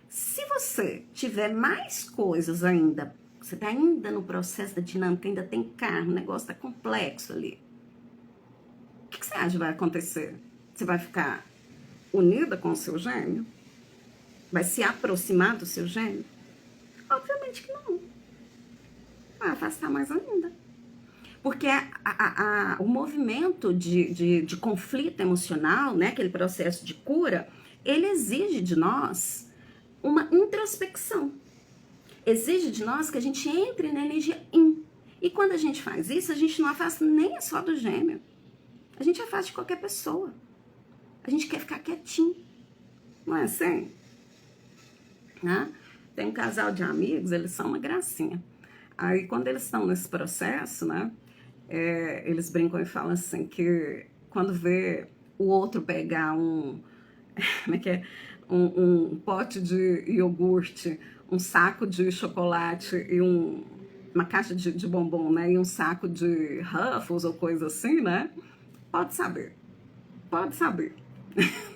Se você tiver mais coisas ainda, você está ainda no processo da dinâmica, ainda tem carne, o negócio está complexo ali. O que você acha que vai acontecer? Você vai ficar unida com o seu gêmeo? Vai se aproximar do seu gêmeo? Obviamente que não. Vai afastar mais ainda. Porque o movimento de conflito emocional, né, aquele processo de cura, ele exige de nós uma introspecção. Exige de nós que a gente entre na energia yin. E quando a gente faz isso, a gente não afasta nem só do gêmeo. A gente afasta de qualquer pessoa. A gente quer ficar quietinho. Não é assim? Né? Tem um casal de amigos, eles são uma gracinha. Aí, quando eles estão nesse processo, né, eles brincam e falam assim, que quando vê o outro pegar como é que é? Um pote de iogurte, um saco de chocolate e uma caixa de bombom, né, e um saco de Ruffles ou coisa assim, né, pode saber,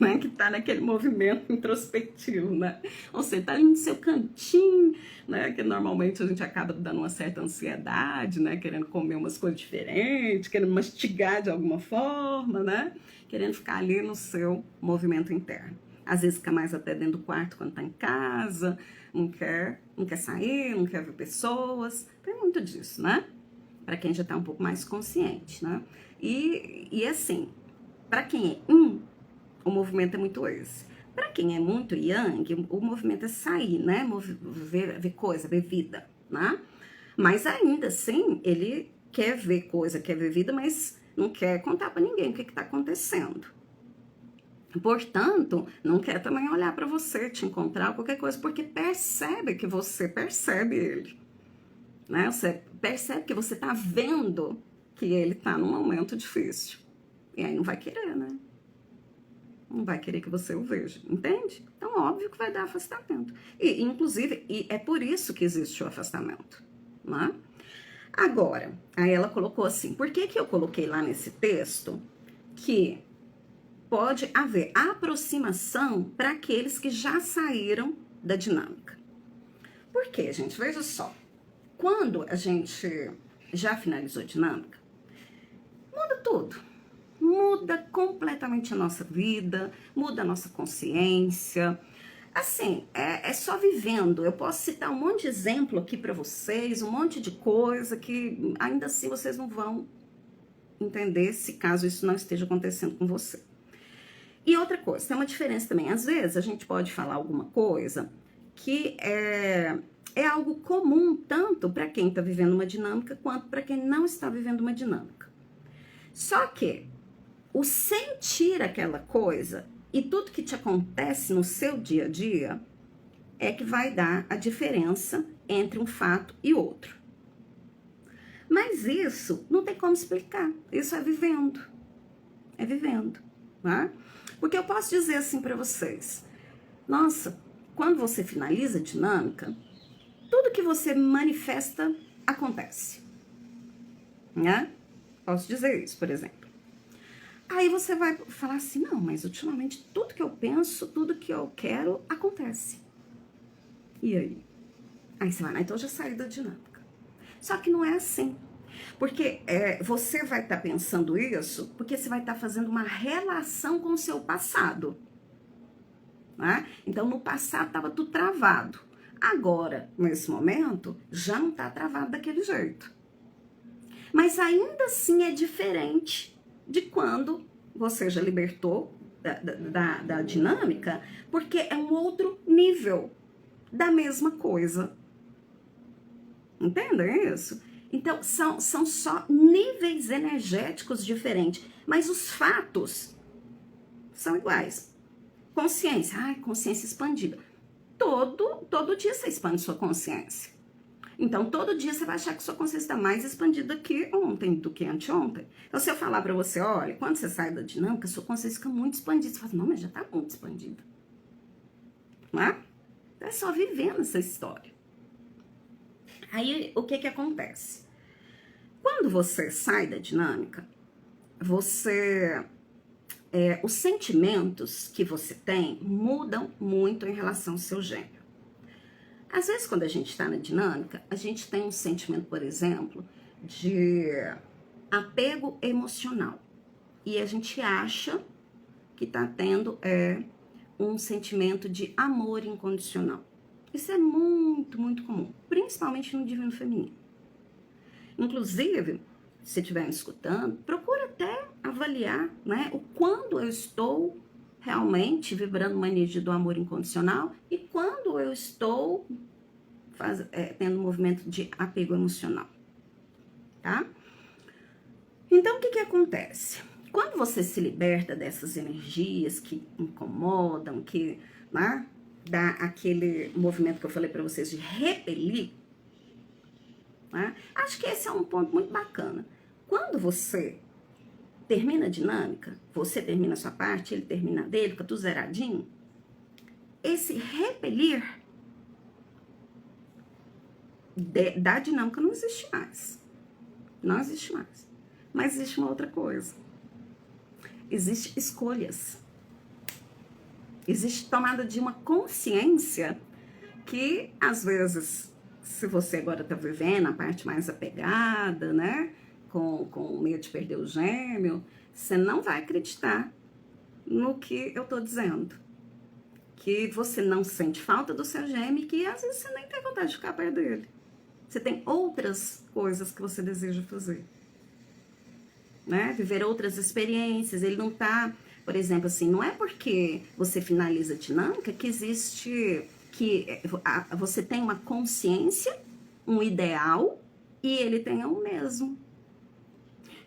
né, que tá naquele movimento introspectivo, né? Ou seja, tá ali no seu cantinho, né? Que normalmente a gente acaba dando uma certa ansiedade, né? Querendo comer umas coisas diferentes, querendo mastigar de alguma forma, né? Querendo ficar ali no seu movimento interno. Às vezes fica mais até dentro do quarto quando tá em casa, não quer sair, não quer ver pessoas. Tem muito disso, né? Para quem já tá um pouco mais consciente, né? E assim, para quem é o movimento é muito esse. Para quem é muito yang, o movimento é sair, né? Ver coisa, ver vida, né? Mas ainda assim, ele quer ver coisa, quer ver vida, mas não quer contar para ninguém o que está acontecendo. Portanto, não quer também olhar para você, te encontrar, qualquer coisa, porque percebe que você percebe ele. Né? Você percebe que você está vendo que ele está num momento difícil. E aí não vai querer, né? Não vai querer que você o veja, entende? Então, óbvio que vai dar afastamento. E, inclusive, é por isso que existe o afastamento, né? Agora, aí ela colocou assim, por que eu coloquei lá nesse texto que pode haver aproximação para aqueles que já saíram da dinâmica? Por quê, gente? Veja só. Quando a gente já finalizou a dinâmica, muda tudo. Muda completamente a nossa vida, muda a nossa consciência. Assim, é só vivendo. Eu posso citar um monte de exemplo aqui para vocês, um monte de coisa que ainda assim vocês não vão entender se caso isso não esteja acontecendo com você. E outra coisa, tem uma diferença também. Às vezes a gente pode falar alguma coisa que é algo comum tanto para quem está vivendo uma dinâmica quanto para quem não está vivendo uma dinâmica. Só que o sentir aquela coisa e tudo que te acontece no seu dia a dia é que vai dar a diferença entre um fato e outro. Mas isso não tem como explicar. Isso é vivendo. É vivendo, né? Porque eu posso dizer assim para vocês. Nossa, quando você finaliza a dinâmica, tudo que você manifesta acontece. Né? Posso dizer isso, por exemplo. Aí você vai falar assim, não, mas ultimamente tudo que eu penso, tudo que eu quero, acontece. E aí? Aí você vai, então eu já saí da dinâmica. Só que não é assim. Porque você vai estar pensando isso, porque você vai estar fazendo uma relação com o seu passado. Né? Então, no passado estava tudo travado. Agora, nesse momento, já não está travado daquele jeito. Mas ainda assim é diferente de quando você já libertou da dinâmica, porque é um outro nível da mesma coisa. Entendem isso? Então, são só níveis energéticos diferentes, mas os fatos são iguais. Consciência, consciência expandida. Todo dia você expande sua consciência. Então, todo dia você vai achar que sua consciência está mais expandida que ontem, do que anteontem. Então, se eu falar para você, olha, quando você sai da dinâmica, sua consciência fica muito expandida. Você fala, não, mas já está muito expandida. Não é? É só vivendo essa história. Aí, o que acontece? Quando você sai da dinâmica, os sentimentos que você tem mudam muito em relação ao seu gênero. Às vezes, quando a gente está na dinâmica, a gente tem um sentimento, por exemplo, de apego emocional. E a gente acha que está tendo um sentimento de amor incondicional. Isso é muito, muito comum, principalmente no divino feminino. Inclusive, se estiver me escutando, procura até avaliar, né, o quando eu estou realmente vibrando uma energia do amor incondicional e quando eu estou tendo um movimento de apego emocional, tá? Então, o que acontece? Quando você se liberta dessas energias que incomodam, que, né, dá aquele movimento que eu falei para vocês de repelir, né? Acho que esse é um ponto muito bacana. Quando você termina a dinâmica, você termina a sua parte, ele termina a dele, fica tudo zeradinho, esse repelir da dinâmica não existe mais. Não existe mais. Mas existe uma outra coisa. Existem escolhas. Existe tomada de uma consciência que, às vezes, se você agora está vivendo a parte mais apegada, né, com medo de perder o gêmeo, você não vai acreditar no que eu estou dizendo. Que você não sente falta do seu gêmeo e que, às vezes, você nem tem vontade de ficar perto dele. Você tem outras coisas que você deseja fazer. Né? Viver outras experiências. Ele não tá, por exemplo, assim, não é porque você finaliza a dinâmica que existe, que você tem uma consciência, um ideal, e ele tem o mesmo.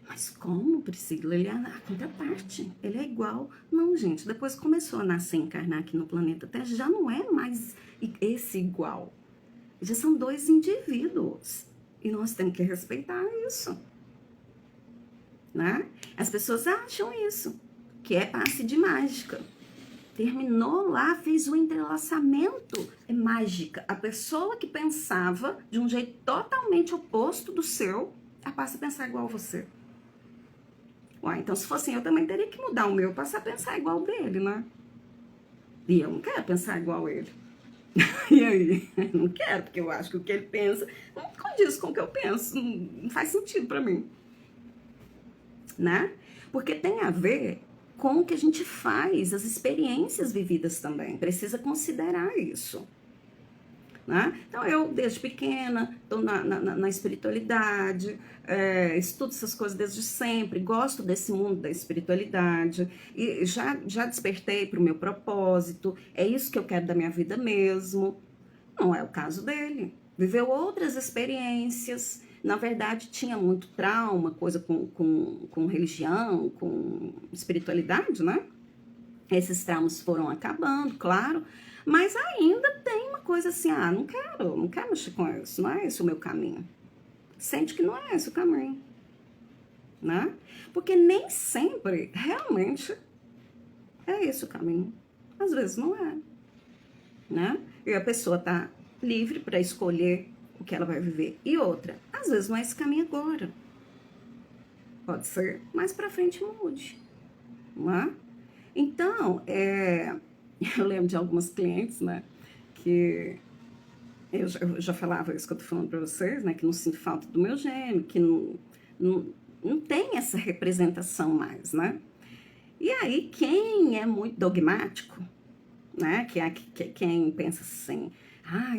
Mas como, Priscila? Ele é a contraparte, ele é igual. Não, gente, depois começou a nascer e encarnar aqui no planeta Terra, já não é mais esse igual. Já são dois indivíduos. E nós temos que respeitar isso. Né? As pessoas acham isso, que é passe de mágica. Terminou lá, fez o entrelaçamento. É mágica. A pessoa que pensava de um jeito totalmente oposto do seu, ela passa a pensar igual a você. Ué, então se fosse eu também teria que mudar o meu, passar a pensar igual dele, né? E eu não quero pensar igual ele. E aí? Não quero, porque eu acho que o que ele pensa não condiz com o que eu penso. Não faz sentido pra mim. Né? Porque tem a ver com o que a gente faz, as experiências vividas também. Precisa considerar isso. Né? Então, eu, desde pequena, estou na espiritualidade, estudo essas coisas desde sempre, gosto desse mundo da espiritualidade, e já despertei para o meu propósito, é isso que eu quero da minha vida mesmo. Não é o caso dele. Viveu outras experiências, na verdade tinha muito trauma, coisa com religião, com espiritualidade, né? Esses traumas foram acabando, claro, mas ainda tem uma coisa assim, não quero mexer com isso, não é esse o meu caminho. Sente que não é esse o caminho, né? Porque nem sempre, realmente, é esse o caminho. Às vezes não é, né? E a pessoa tá livre para escolher o que ela vai viver. E outra, às vezes não é esse caminho agora. Pode ser mais pra frente mude, não é? Então, eu lembro de algumas clientes, né, que eu já falava isso que eu tô falando pra vocês, né, que não sinto falta do meu gêmeo, que não tem essa representação mais, né? E aí, quem é muito dogmático, né, quem pensa assim,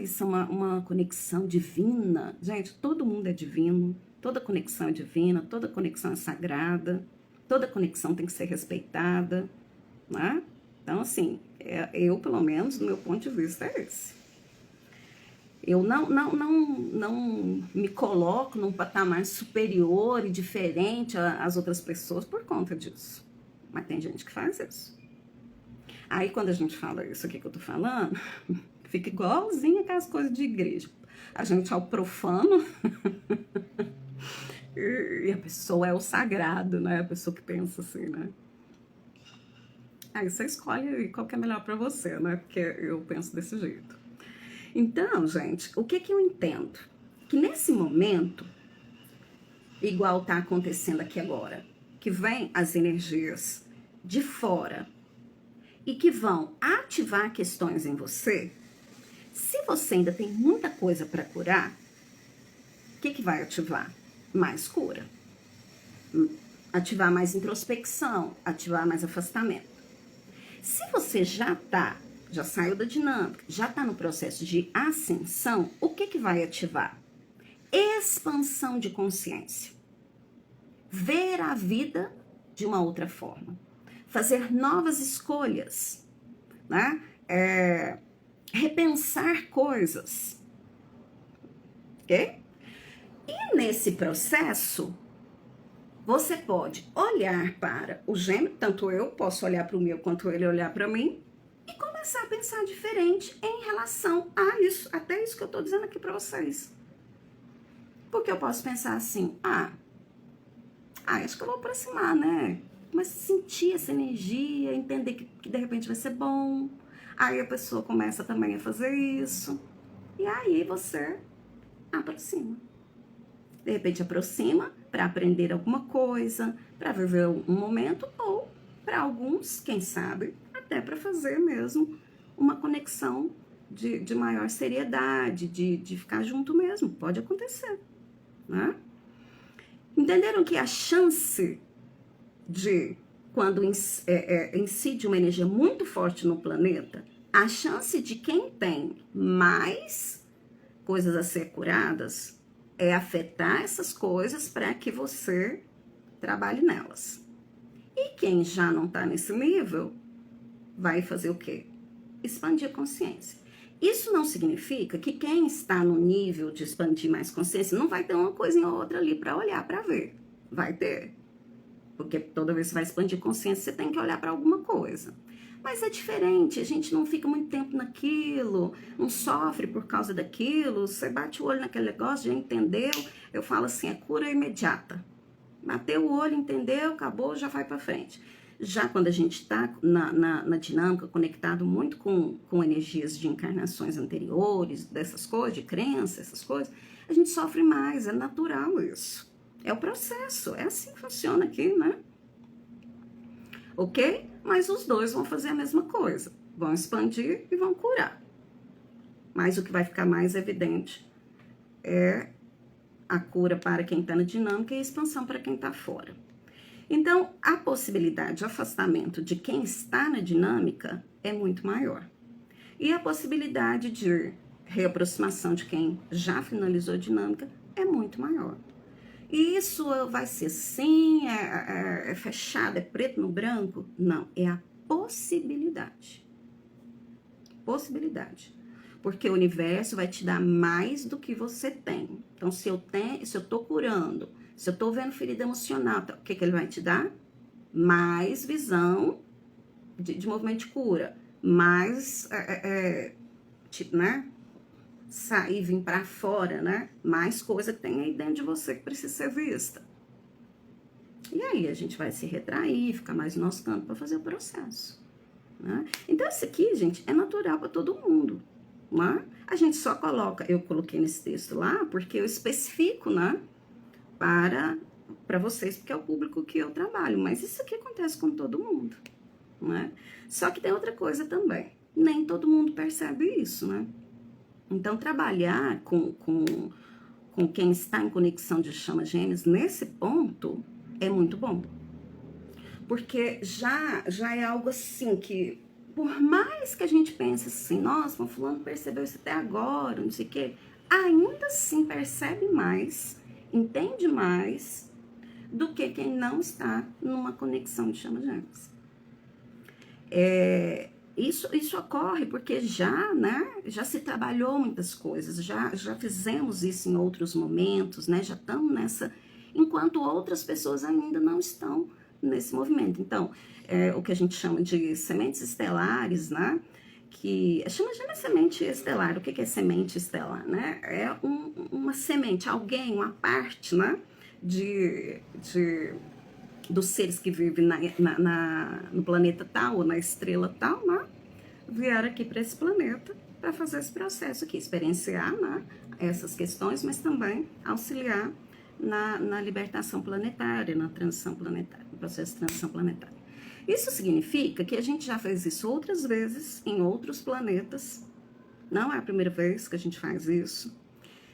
isso é uma conexão divina. Gente, todo mundo é divino, toda conexão é divina, toda conexão é sagrada, toda conexão tem que ser respeitada, né? Então, assim, eu, pelo menos, do meu ponto de vista, é esse. Eu não me coloco num patamar superior e diferente às outras pessoas por conta disso. Mas tem gente que faz isso. Aí, quando a gente fala isso aqui que eu tô falando, fica igualzinho aquelas coisas de igreja. A gente é o profano e a pessoa é o sagrado, né? A pessoa que pensa assim, né? Aí você escolhe qual que é melhor pra você, né? Porque eu penso desse jeito. Então, gente, o que eu entendo? Que nesse momento, igual tá acontecendo aqui agora, que vem as energias de fora e que vão ativar questões em você, Se você ainda tem muita coisa para curar, o que vai ativar? Mais cura. Ativar mais introspecção, ativar mais afastamento. Se você já saiu da dinâmica, já está no processo de ascensão, o que vai ativar? Expansão de consciência. Ver a vida de uma outra forma. Fazer novas escolhas, né? Repensar coisas. Ok? E nesse processo, você pode olhar para o gêmeo, tanto eu posso olhar para o meu quanto ele olhar para mim, e começar a pensar diferente em relação a isso, até isso que eu estou dizendo aqui para vocês. Porque eu posso pensar assim, acho que eu vou aproximar, né? Mas sentir essa energia, entender que de repente vai ser bom. Aí a pessoa começa também a fazer isso. E aí você aproxima. De repente aproxima para aprender alguma coisa, para viver um momento, ou para alguns, quem sabe, até para fazer mesmo uma conexão de maior seriedade, de ficar junto mesmo. Pode acontecer, né? Entenderam que a chance de, quando incide uma energia muito forte no planeta, a chance de quem tem mais coisas a ser curadas é afetar essas coisas para que você trabalhe nelas. E quem já não está nesse nível, vai fazer o quê? Expandir a consciência. Isso não significa que quem está no nível de expandir mais consciência não vai ter uma coisinha ou outra ali para olhar, para ver. Vai ter. Porque toda vez que você vai expandir consciência, você tem que olhar para alguma coisa. Mas é diferente, a gente não fica muito tempo naquilo, não sofre por causa daquilo, você bate o olho naquele negócio, já entendeu, eu falo assim, é cura imediata. Bateu o olho, entendeu, acabou, já vai para frente. Já quando a gente está na dinâmica, conectado muito com energias de encarnações anteriores, dessas coisas, de crença, essas coisas, a gente sofre mais, é natural isso. É o processo, é assim que funciona aqui, né? Ok? Mas os dois vão fazer a mesma coisa. Vão expandir e vão curar. Mas o que vai ficar mais evidente é a cura para quem está na dinâmica e a expansão para quem está fora. Então, a possibilidade de afastamento de quem está na dinâmica é muito maior. E a possibilidade de reaproximação de quem já finalizou a dinâmica é muito maior. E isso vai ser assim, é fechado, é preto no branco? Não, é a possibilidade. Possibilidade. Porque o universo vai te dar mais do que você tem. Então, se eu tô curando, se eu tô vendo ferida emocional, o que ele vai te dar? Mais visão de movimento de cura. Mais, tipo, né? Sair, vir para fora, né? Mais coisa que tem aí dentro de você que precisa ser vista. E aí a gente vai se retrair, ficar mais no nosso canto para fazer o processo, né? Então isso aqui, gente, é natural para todo mundo, né? A gente só eu coloquei nesse texto lá porque eu especifico, né? Para vocês, porque é o público que eu trabalho, mas isso aqui acontece com todo mundo, né? Só que tem outra coisa também, nem todo mundo percebe isso, né? Então, trabalhar com quem está em conexão de chamas gêmeas nesse ponto é muito bom. Porque já é algo assim que, por mais que a gente pense assim, nossa, o fulano percebeu isso até agora, não sei o quê, ainda assim percebe mais, entende mais do que quem não está numa conexão de chamas gêmeas. Isso ocorre porque já se trabalhou muitas coisas, já fizemos isso em outros momentos, né? Já estamos nessa, enquanto outras pessoas ainda não estão nesse movimento. Então, o que a gente chama de sementes estelares, né? Chama de semente estelar. O que é semente estelar, né? É uma semente, alguém, uma parte, né? Dos seres que vivem no planeta tal ou na estrela tal, né? Vieram aqui para esse planeta para fazer esse processo aqui, experienciar, né, essas questões, mas também auxiliar na libertação planetária, na transição planetária, no processo de transição planetária. Isso significa que a gente já fez isso outras vezes em outros planetas Não é a primeira vez que a gente faz isso.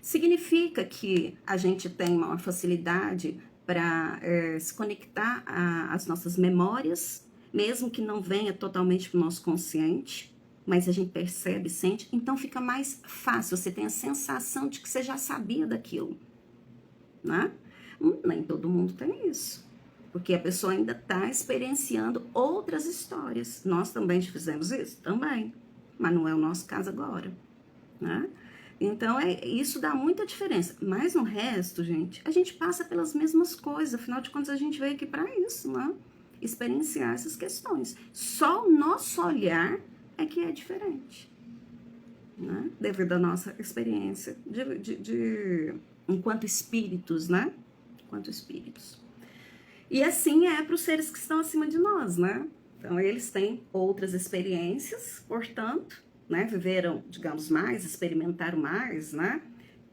Significa que a gente tem uma facilidade para se conectar às nossas memórias, mesmo que não venha totalmente para o nosso consciente, mas a gente percebe, sente, então fica mais fácil, você tem a sensação de que você já sabia daquilo, né? Nem todo mundo tem isso, porque a pessoa ainda está experienciando outras histórias. Nós também fizemos isso? Também, mas não é o nosso caso agora, né? Então, isso dá muita diferença. Mas no resto, gente, a gente passa pelas mesmas coisas. Afinal de contas, a gente veio aqui para isso, né? Experienciar essas questões. Só o nosso olhar é que é diferente, né? Devido à nossa experiência enquanto espíritos, né? Enquanto espíritos. E assim é para os seres que estão acima de nós, né? Então, eles têm outras experiências, portanto, né, viveram, digamos, mais, experimentaram mais, né,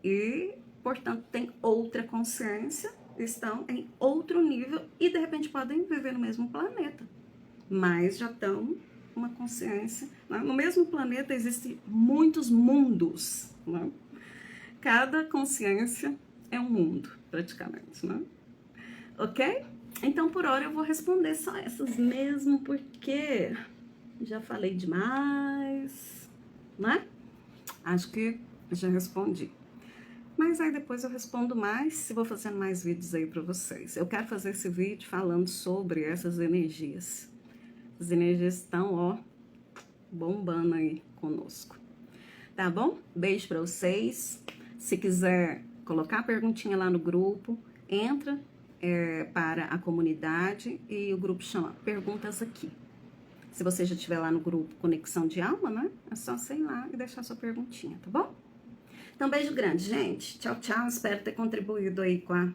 e, portanto, têm outra consciência, estão em outro nível e, de repente, podem viver no mesmo planeta, mas já estão uma consciência, né? No mesmo planeta existem muitos mundos, né? Cada consciência é um mundo, praticamente, né? Ok? Então, por hora, eu vou responder só essas mesmo, porque já falei demais, né? Acho que já respondi. Mas aí depois eu respondo mais e vou fazendo mais vídeos aí para vocês. Eu quero fazer esse vídeo falando sobre essas energias. As energias estão, ó, bombando aí conosco. Tá bom? Beijo para vocês. Se quiser colocar a perguntinha lá no grupo, entra para a comunidade e o grupo chama Perguntas Aqui. Se você já estiver lá no grupo Conexão de Alma, né? É só você ir lá e deixar sua perguntinha, tá bom? Então, beijo grande, gente. Tchau, tchau. Espero ter contribuído aí com a